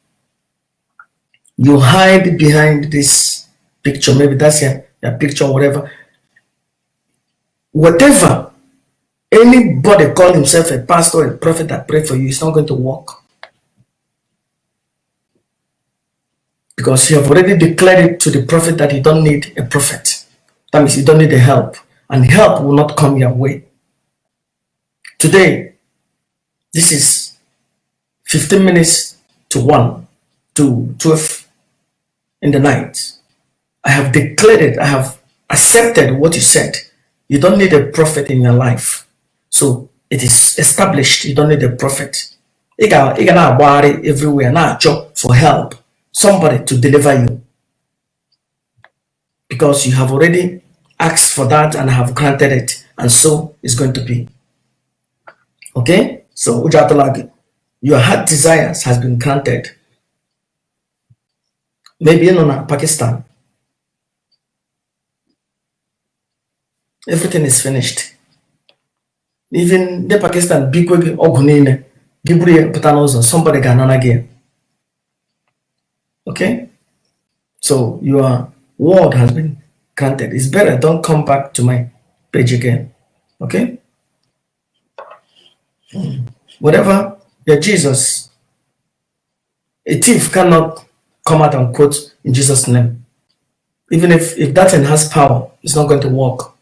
You hide behind this picture, maybe that's your picture, whatever. Whatever anybody call himself a pastor, a prophet that prayed for you, it's not going to work. Because you have already declared it to the prophet that you don't need a prophet. That means you don't need the help. And help will not come your way. Today, this is 15 minutes to 1 to 12 in the night. I have declared it. I have accepted what you said. You don't need a prophet in your life. So it is established. You don't need a prophet. You gonna worry everywhere now for help. Somebody to deliver you. Because you have already asked for that and have granted it. And so it's going to be. Okay? So your heart desires has been granted. Maybe in Pakistan. Everything is finished. Even the Pakistan big ogunine Gibril Patanos, somebody can again. Okay? So your word has been granted. It's better. Don't come back to my page again. Okay? Whatever your Jesus, a thief cannot come out and quote in Jesus' name. Even if that thing has power, it's not going to work.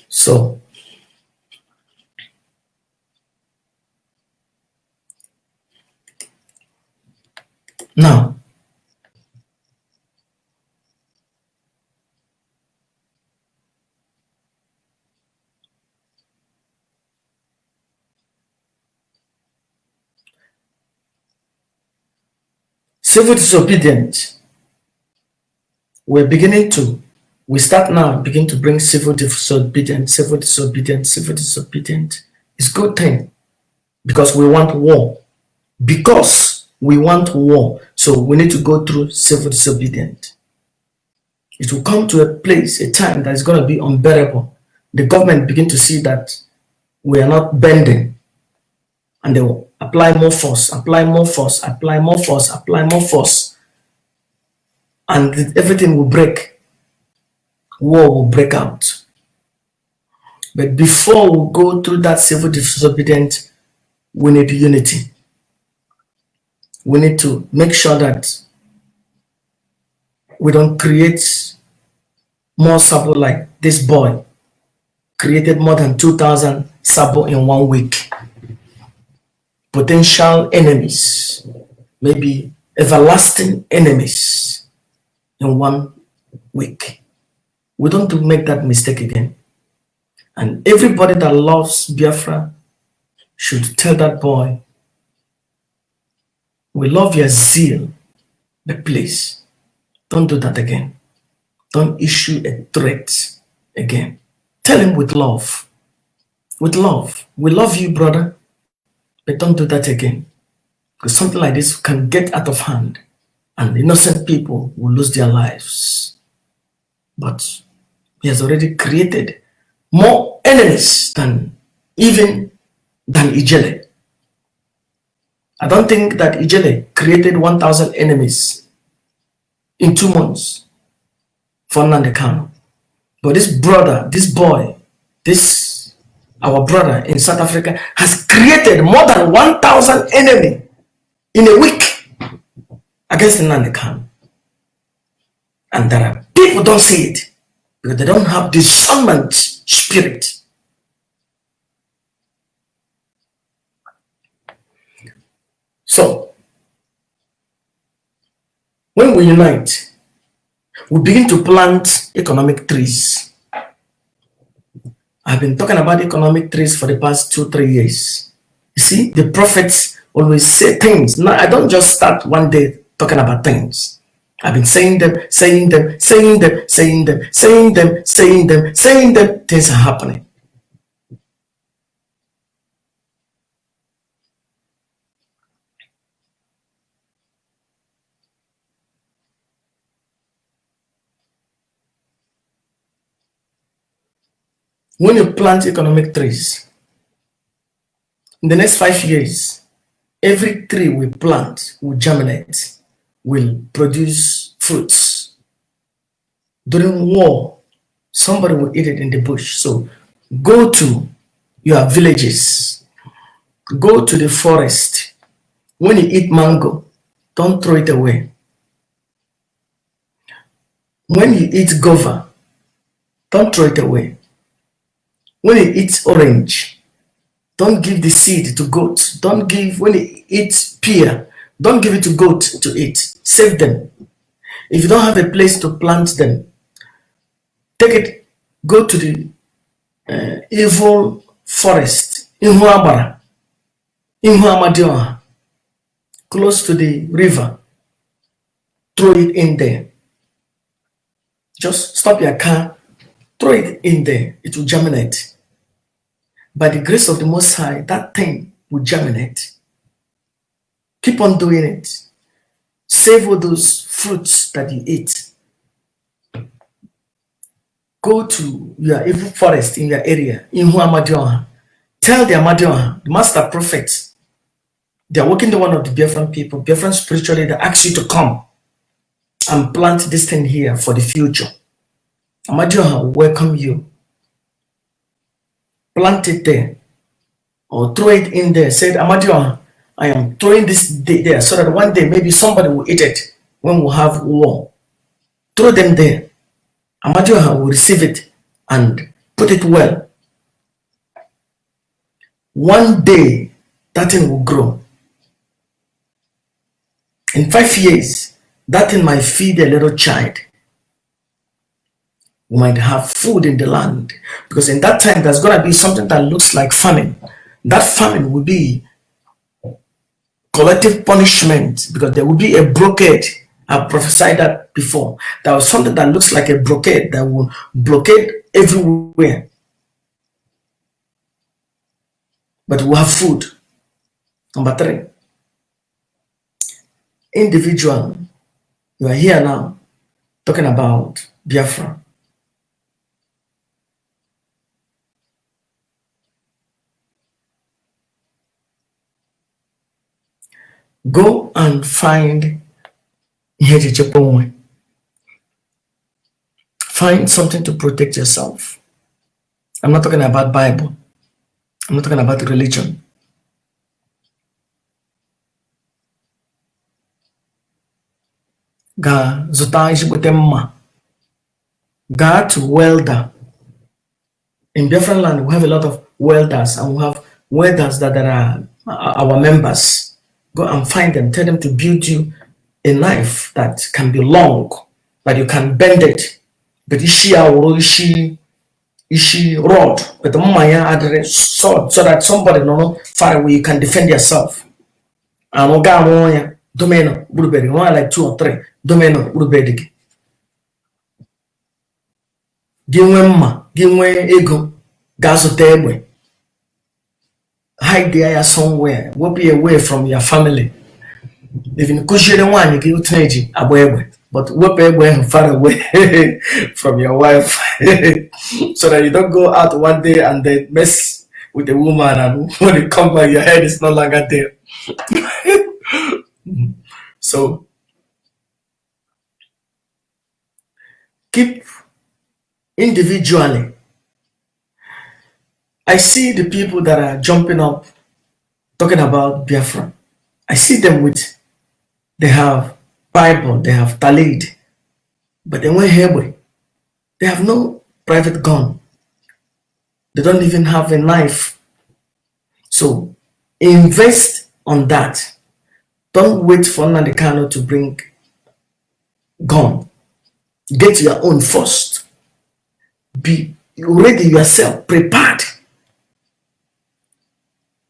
So now Civil disobedience, we start now, begin to bring civil disobedience, civil disobedience, civil disobedience. It's a good thing because we want war. Because we want war, so we need to go through civil disobedience. It will come to a place, a time that is going to be unbearable. The government begin to see that we are not bending, and they will apply more force, apply more force, apply more force, apply more force, and everything will break. War will break out. But before we go through that civil disobedience, we need unity. We need to make sure that we don't create more Sabo like this boy created more than 2,000 Sabo in 1 week. Potential enemies, maybe everlasting enemies in 1 week. We don't make that mistake again. And everybody that loves Biafra should tell that boy, we love your zeal, but please, don't do that again. Don't issue a threat again. Tell him with love. With love. We love you, brother, but don't do that again. Because something like this can get out of hand and innocent people will lose their lives. But he has already created more enemies than Ijele. I don't think that Ijele created 1,000 enemies in 2 months for Nnamdi Kanu. But this brother, this boy, our brother in South Africa has created more than 1,000 enemy in a week against Nnamdi Kanu. And there are people don't see it because they don't have discernment spirit. So, when we unite, we begin to plant economic trees. I've been talking about economic trees for the past 2-3 years. You see, the prophets always say things. Now, I don't just start one day talking about things. I've been saying them. Things are happening. When you plant economic trees, in the next 5 years, every tree we plant will germinate, will produce fruits. During war, somebody will eat it in the bush. So go to your villages, go to the forest. When you eat mango, don't throw it away. When you eat guava, don't throw it away. When you eat orange, don't give the seed to goats. When you eat pear, don't give it to goat to eat. Save them. If you don't have a place to plant them, take it, go to the evil forest, Ihuabara, Ihuamadioha, close to the river. Throw it in there. Just stop your car, throw it in there. It will germinate. By the grace of the Most High, that thing will germinate. Keep on doing it. Save all those fruits that you eat. Go to your evil forest in your area, in Amadioha. Tell the Amadioha, the master prophets, they are working the one of the Biafran people, Biafran spiritually, they ask you to come and plant this thing here for the future. Amadioha will welcome you. Plant it there or throw it in there. Say, Amadioha, I am throwing this there so that one day maybe somebody will eat it when we have war. Throw them there. Amadioha will receive it and put it well. One day that thing will grow. In 5 years, that thing might feed a little child. We might have food in the land, because in that time there's going to be something that looks like famine. That famine will be collective punishment, because there will be a blockade. I prophesied that before. There was something that looks like a blockade that will blockade everywhere. But we'll have food. Number 3, individual. You are here now talking about Biafra. Go and find find something to protect yourself. I'm not talking about Bible. I'm not talking about religion. Ga zụta ezigbote mma. Go to welder. In Biafra land, we have a lot of welders, and we have welders that are our members. Go and find them. Tell them to build you a knife that can be long, that you can bend it. But ishi rod, but the maya added sword, so that somebody no far away you can defend yourself. And oga domino would like 2 or 3 domino would be give ego gas egbe. Hide there somewhere. Will be away from your family. Even kushire one you teenage abwebe, but wepe far away from your wife, so that you don't go out one day and then mess with the woman, and when you come back, your head is no longer there. So keep individually. I see the people that are jumping up talking about Biafra. I see them with, they have Bible, they have Talid, but they went here. They have no private gun. They don't even have a knife. So invest on that. Don't wait for Nnamdi Kanu to bring gun. Get your own first. Be ready yourself, prepared.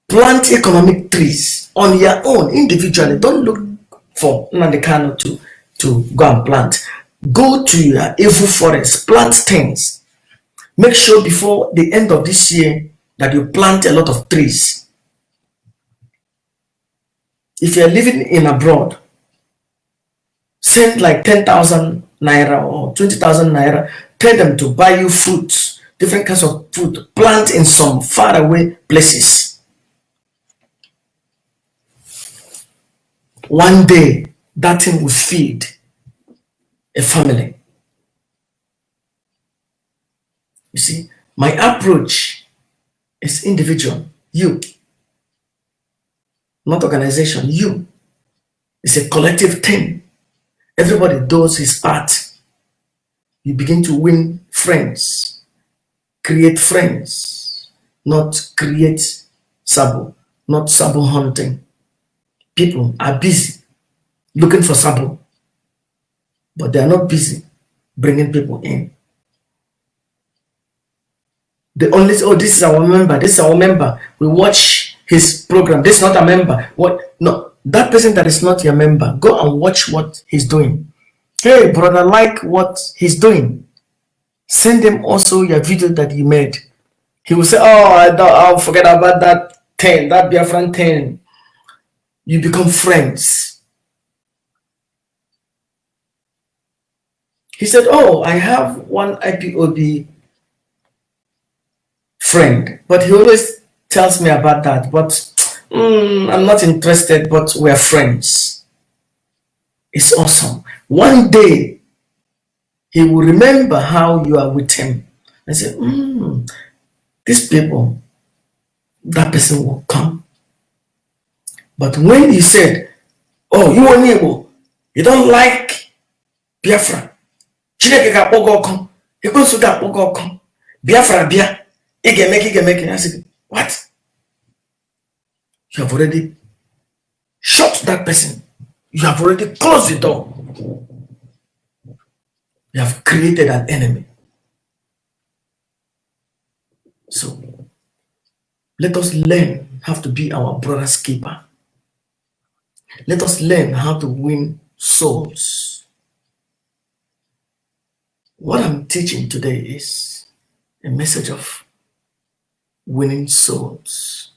Plant economic trees on your own individually. Don't look for Nnamdi Kanu to go and plant. Go to your evil forest, plant things. Make sure before the end of this year that you plant a lot of trees. If you're living in abroad, send like 10,000 naira or 20,000 naira. Tell them to buy you fruits, different kinds of fruit. Plant in some faraway places. One day, that thing will feed a family. You see, my approach is individual. You, not organization. You. It's a collective thing. Everybody does his part. You begin to win friends, create friends, not create Sabo, not Sabo hunting. People are busy looking for Sabo, but they are not busy bringing people in. They only say, oh, this is our member, this is our member. We watch his program. This is not a member. What? No, that person that is not your member, go and watch what he's doing. Hey, brother, like what he's doing. Send him also your video that you made. He will say, oh, I'll forget about that 10, that Biafran 10. You become friends. He said, oh, I have one IPOB friend, but he always tells me about that, but I'm not interested, but we're friends. It's awesome. One day, he will remember how you are with him and say, these people, that person will come. But when he said, oh, you are Igbo, you don't like Biafra, Chineke ga-akpọ gị Ekwensu ga-akpọ gị ọkụ, Biafra bịa, ị ga-eme. I said, what? You have already shot that person. You have already closed the door. You have created an enemy. So let us learn how to be our brother's keeper. Let us learn how to win souls. What I'm teaching today is a message of winning souls.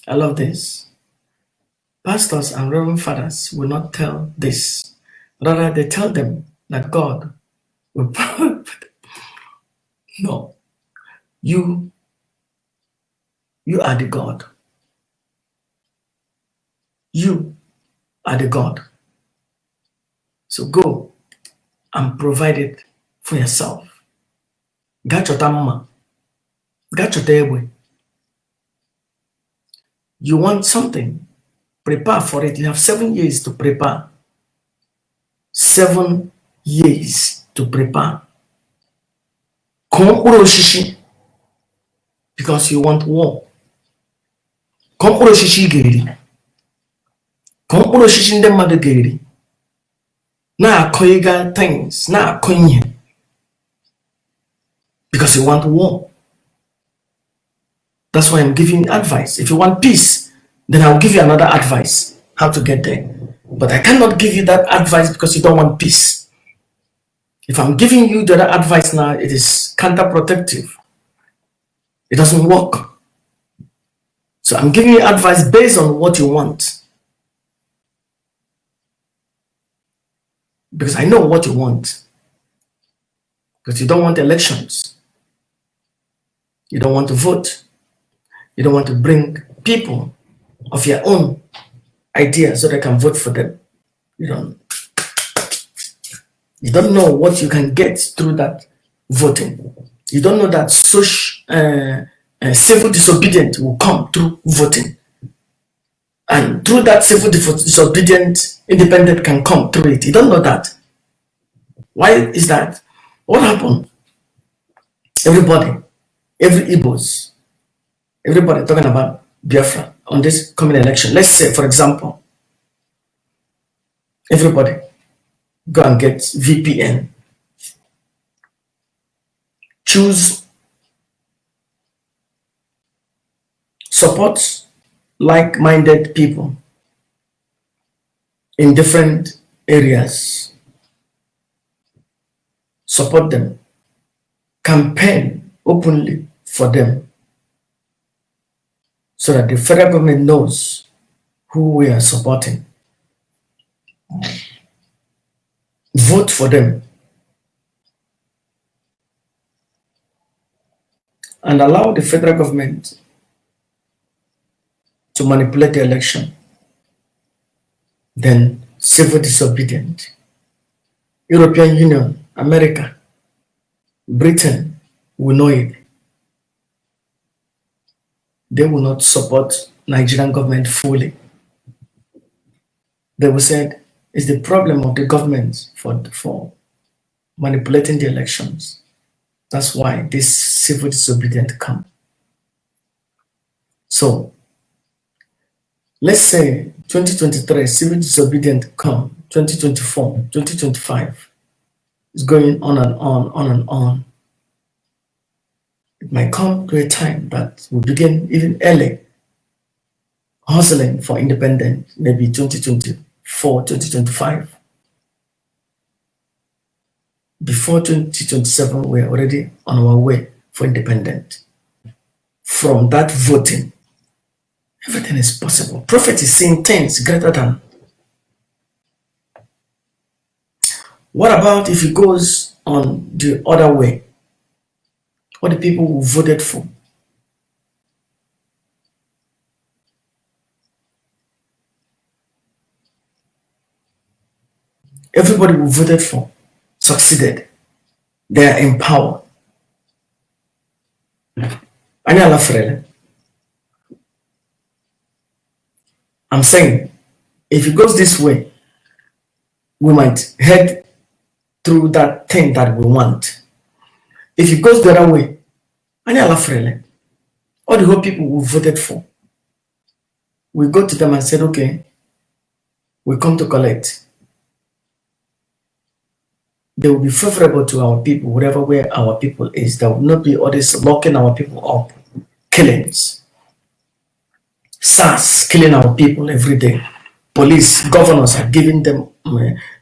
I love this. Pastors and reverend fathers will not tell this. Rather, they tell them that God will. No, you are the God. You are the God. So go and provide it for yourself. Gachota mma. Gachota egbe. You want something, prepare for it. You have 7 years to prepare. 7 years to prepare. Kụọ osisi because you want war. Kụọ osisi ị ga-eri. Kụọ osisi ndị mmadụ ga-eri. Na-akọ ịga things, na-akọ ihe because you want war. That's why I'm giving advice. If you want peace, then I'll give you another advice how to get there. But I cannot give you that advice because you don't want peace. If I'm giving you the other advice now, it is counterproductive. It doesn't work. So I'm giving you advice based on what you want. Because I know what you want. Because you don't want elections. You don't want to vote. You don't want to bring people of your own ideas so they can vote for them. You don't know what you can get through that voting. You don't know that civil disobedience will come through voting. And through that civil disobedient, independent can come through it. You don't know that. Why is that? What happened? Everybody, every Igbos, everybody talking about Biafra on this coming election. Let's say, for example, everybody go and get VPN. Choose support like-minded people in different areas. Support them. Campaign openly for them so that the federal government knows who we are supporting. Vote for them and allow the federal government to manipulate the election. Then civil disobedient. European Union, America, Britain will know it. They will not support Nigerian government fully. They will say it's the problem of the government for manipulating the elections. That's why this civil disobedient come. So let's say 2023 civil disobedient come, 2024, 2025 is going on and on and on. It might come to a time that we begin even early hustling for independence, maybe 2024, 2025. Before 2027, we're already on our way for independence. From that voting, everything is possible. Prophet is seeing things greater than. What about if it goes on the other way? What the people who voted for? Everybody who voted for succeeded. They are in power. I'm saying, if it goes this way, we might head through that thing that we want. If it goes the other way, all the whole people who voted for, we go to them and said, okay, we come to collect. they will be favorable to our people, wherever where our people is. There will not be all this locking our people up, killings, SARS killing our people every day. Police, governors are giving them,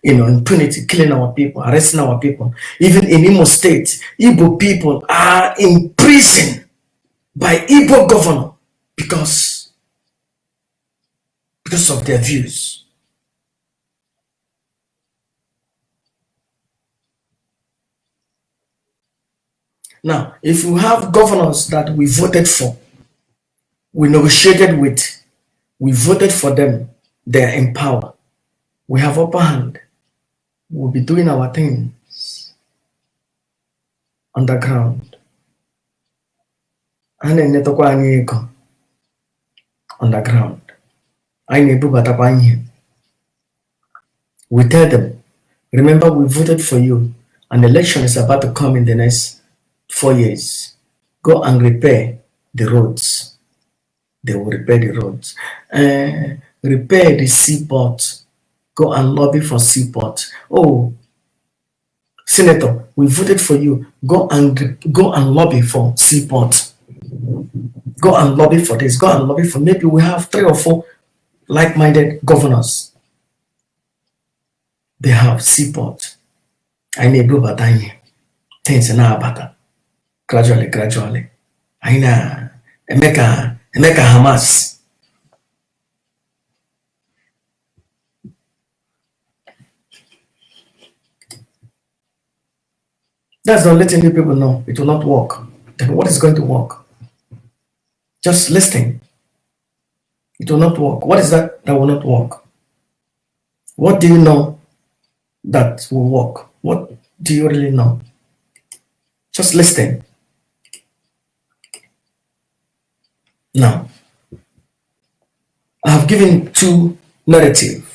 impunity, killing our people, arresting our people. Even in Imo State, Igbo people are in prison by Igbo governor because of their views. Now, if you have governors that we voted for, we negotiated with, we voted for them, they are in power, we have upper hand, we'll be doing our things underground. And then underground. We tell them, remember we voted for you, and the election is about to come in the next 4 years. Go and repair the roads. They will repair the roads. Repair the seaport. Go and lobby for seaport. Oh, Senator, we voted for you. Go and lobby for seaport. Go and lobby for this. Go and lobby for, maybe we have 3 or 4 like-minded governors. They have seaport. I need blue batanye. Things in our battle. Gradually. I know. Emeka Hamas. That's not letting you people know it will not work. Then what is going to work? Just listening. It will not work. What is that will not work? What do you know that will work? What do you really know? Just listen. Now, I have given 2 narratives.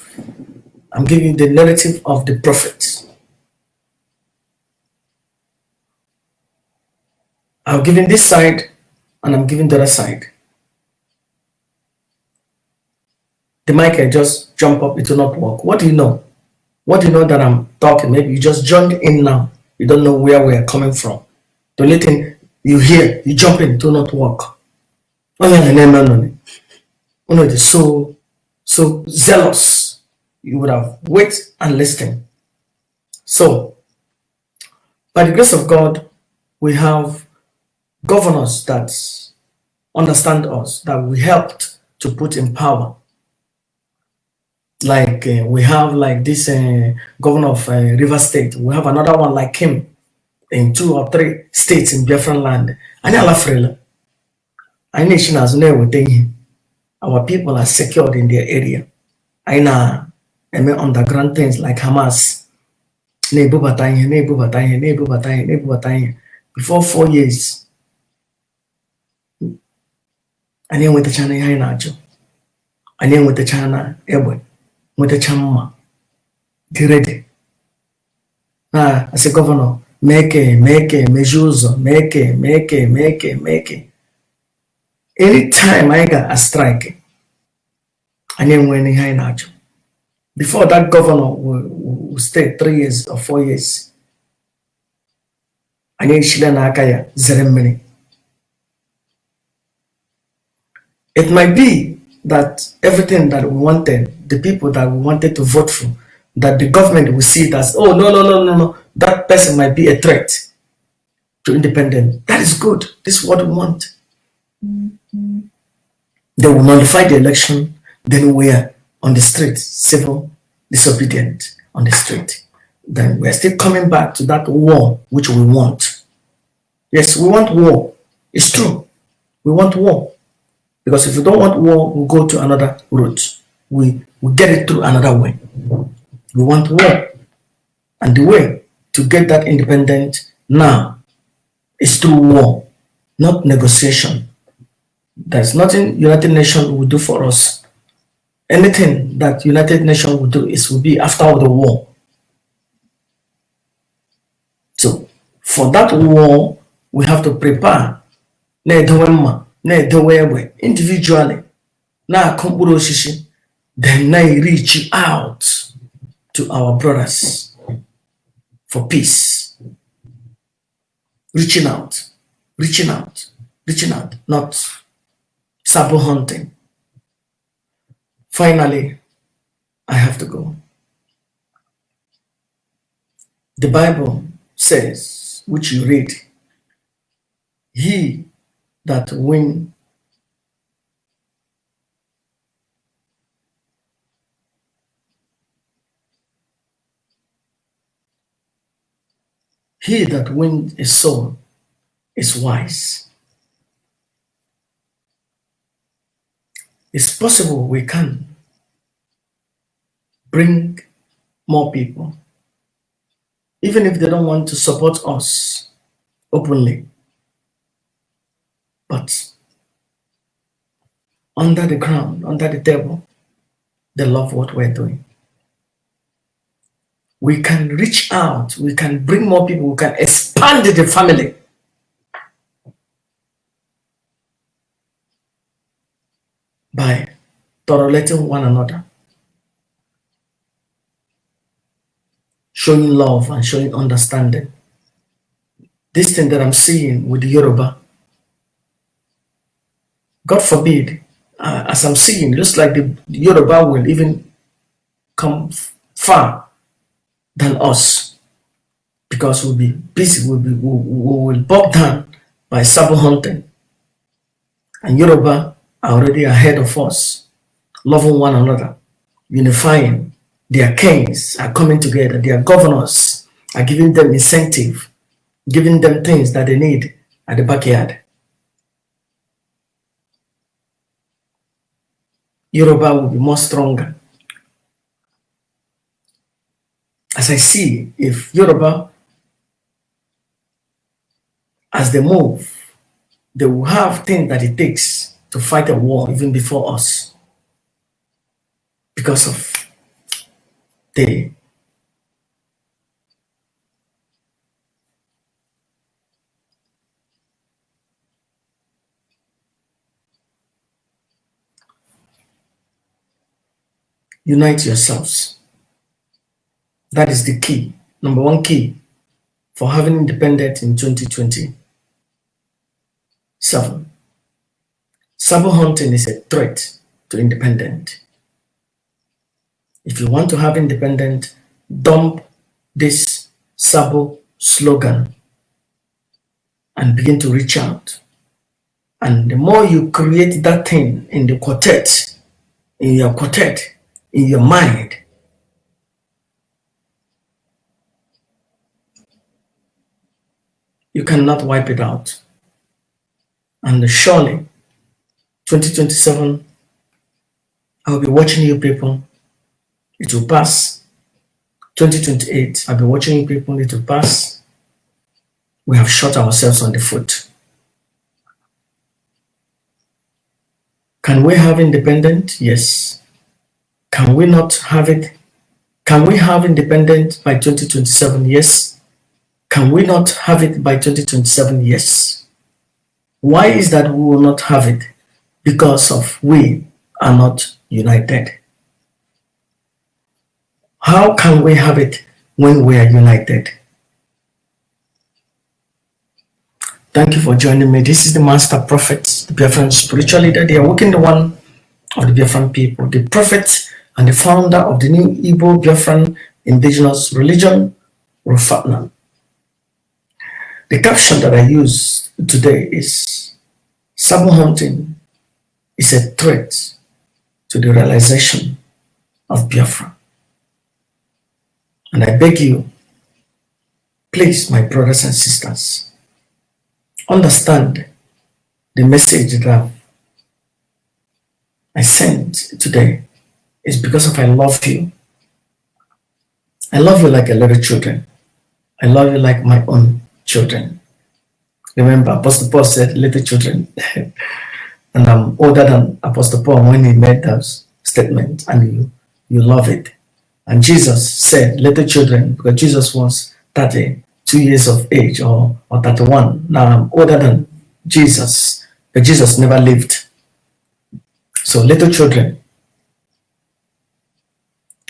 I'm giving the narrative of the prophets. I'm giving this side and I'm giving the other side. The mic can just jump up, it will not work. What do you know? What do you know that I'm talking? Maybe you just joined in now. You don't know where we are coming from. The only thing you hear, you jump in, it will not work. Oh, no, it is so zealous. You would have wait and listen. So, by the grace of God, we have governors that understand us, that we helped to put in power. Like we have like this governor of River State. We have another one like him in 2 or 3 states in Biafra land. Our people are secured in their area. I know underground things like Hamas. Before 4 years, I went to China. I went to China. With the chamma, get ready. As a governor, make measures, make it. Anytime I got a strike, I didn't win high nacho. Before that governor will stay 3 years or 4 years. I need Shilana Akaya, Zeremini. It might be that everything that we wanted, the people that we wanted to vote for, that the government will see it as, oh, no, that person might be a threat to independence. That is good. This is what we want. They will nullify the election, then we are on the street, civil disobedient on the street. Then we are still coming back to that war which we want. Yes, we want war. It's true. We want war. Because if we don't want war, we'll go to another route. We get it through another way. We want war. And the way to get that independence now is through war, not negotiation. There's nothing United Nations will do for us. Anything that United Nations will do will be after the war. So for that war, we have to prepare. Individually. Then reach out to our brothers. for peace. Reaching out, reaching out, reaching out, not Sabo hunting. Finally, I have to go. The Bible says, which you read, he that win he that wins a soul is wise. It's possible we can bring more people, even if they don't want to support us openly. But under the ground, under the table, they love what we're doing. We can reach out, we can bring more people, we can expand the family. By tolerating one another, showing love and showing understanding. This thing that I'm seeing with the Yoruba, God forbid, as I'm seeing, it looks like the Yoruba will even come far than us, because we'll be busy, we will bog down by Sabo hunting, and Yoruba are already ahead of us, loving one another, unifying. Their kings are coming together, their governors are giving them incentive, giving them things that they need at the backyard. Yoruba will be more stronger. As I see, if Yoruba, as they move, they will have things that it takes to fight a war even before us, because of the unite yourselves. That is the key, number one key for having independence in 2027. Sabo hunting is a threat to independence. If you want to have independence, dump this Sabo slogan and begin to reach out. And the more you create that thing in the quartet, in your mind, you cannot wipe it out. And surely, 2027, I'll be watching you people. It will pass. 2028, I'll be watching you people. It will pass. We have shot ourselves on the foot. Can we have independence? Yes. Can we not have it? Can we have independence by 2027? Yes. Can we not have it by 2027? Yes. Why is that we will not have it? Because of we are not united. How can we have it when we are united? Thank you for joining me. This is the Master Prophet, the Biafran spiritual leader, the awakened one of the Biafran people, the prophet and the founder of the new Igbo Biafran indigenous religion, Rufatnan. The caption that I use today is Sabo hunting is a threat to the realization of Biafra. And I beg you, please, my brothers and sisters, understand the message that I sent today is because of I love you. I love you like a little children. I love you like my own children. Remember, Apostle Paul said, little children. And I'm older than Apostle Paul when he made those statements, and you love it. And Jesus said, little children, because Jesus was 32 years of age or 31. Now I'm older than Jesus, but Jesus never lived. So little children,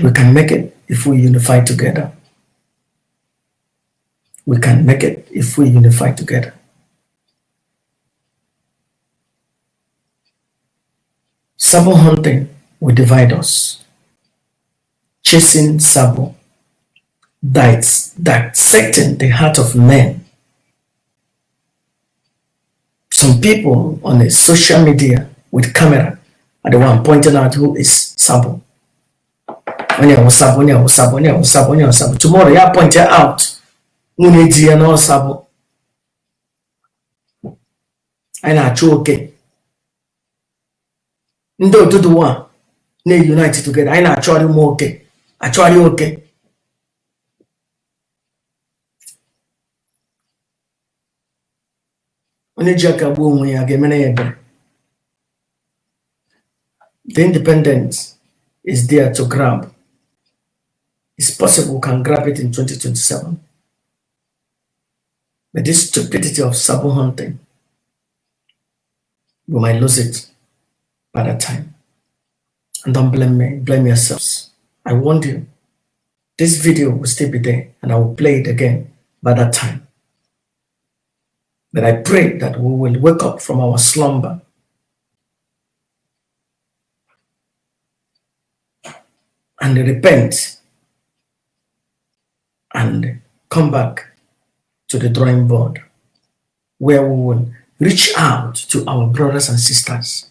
we can make it if we unify together. we can make it if we unify together. Sabo hunting will divide us. Chasing Sabo, dissecting the heart of men. Some people on the social media with camera are the one pointing out who is Sabo. Sabo. Tomorrow, you point out who needs you and Sabo. And I okay. Ndo do the one. They unite together. I actually more okay. Actually okay. The independence is there to grab. It's possible we can grab it in 2027. But this stupidity of Sabo hunting, we might lose it by that time. And don't blame me, blame yourselves. I warned you. This video will still be there and I will play it again by that time. But I pray that we will wake up from our slumber and repent and come back to the drawing board where we will reach out to our brothers and sisters.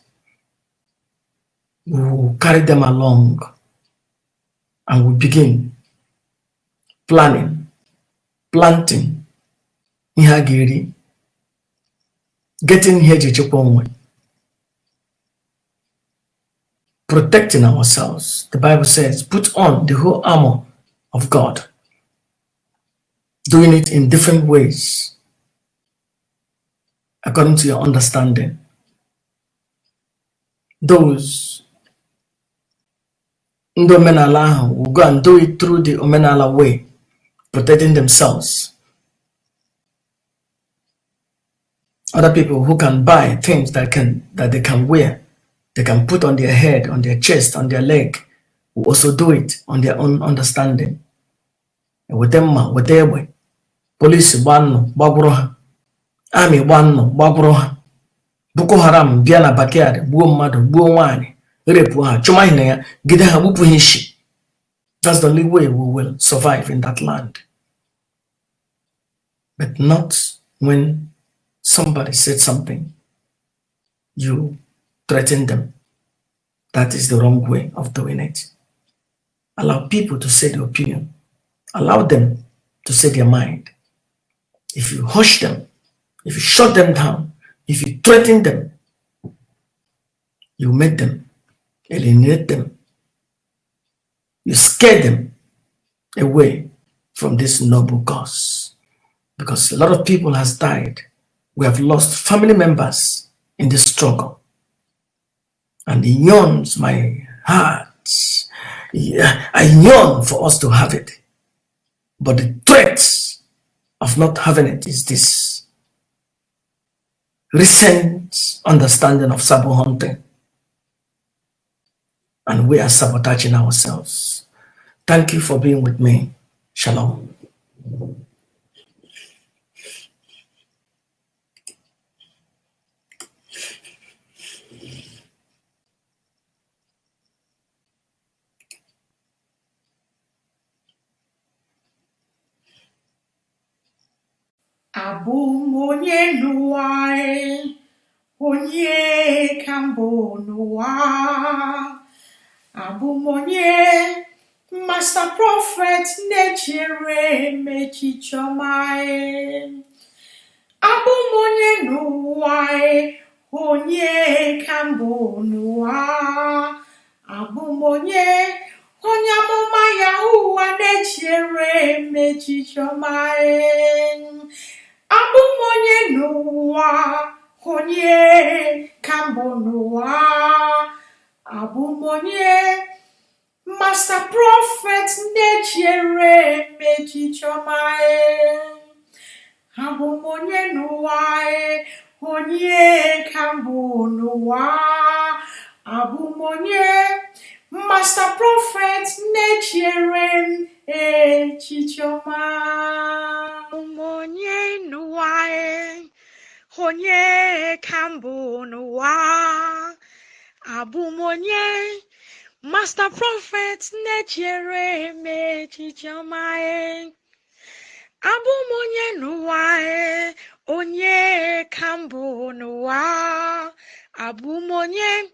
We will carry them along and we begin planting ihagiri, getting here protecting ourselves. The Bible says, put on the whole armor of God. Doing it in different ways, according to your understanding. Those in the Omenala will go and do it through the Omenala way, protecting themselves. Other people who can buy things that they can wear, they can put on their head, on their chest, on their leg, will also do it on their own understanding. And with them, with their way. Police gbanu gbagburu ha, army gbanu gbagburu ha, Boko Haram bịa na backyard gbuo mmadụ gbuo nwaanyị repu ha chụma ihe na ya gide ha gbupụ ha isi. That's the only way we will survive in that land. But not when somebody said something, you threaten them. That is the wrong way of doing it. Allow people to say their opinion. Allow them to say their mind. If you hush them, if you shut them down, if you threaten them, you make them, alienate them, you scare them away from this noble cause. Because a lot of people has died. We have lost family members in this struggle. And it yearns my heart. Yeah, I yearn for us to have it. But the threats of not having it is this recent understanding of Sabo hunting. And we are sabotaging ourselves. Thank you for being with me. Shalom. Abụmonye n'ụwa onye ka mbụ n'ụwa. Abụmonye Master Prophet na-echere mechiche ọma. Abụmonye n'ụwa onye ka mbụ n'ụwa. Abụmonye onye amụma Yahuwa na-echere mechiche ọma. Abụmonye n'ụwa onye ka mbụ n'ụwa. Abụmonye Master Prophet na-echere mechiche ọma. Abụmonye n'ụwa onye ka mbụ n'ụwa. Abụmonye Master Prophet na-echere echiche ọma. Abumonye Kambunuwa. Abumonye Master Prophet Nechere Mechichamae. Abumonye Nuwae Onye Kambunuwa. Abumonye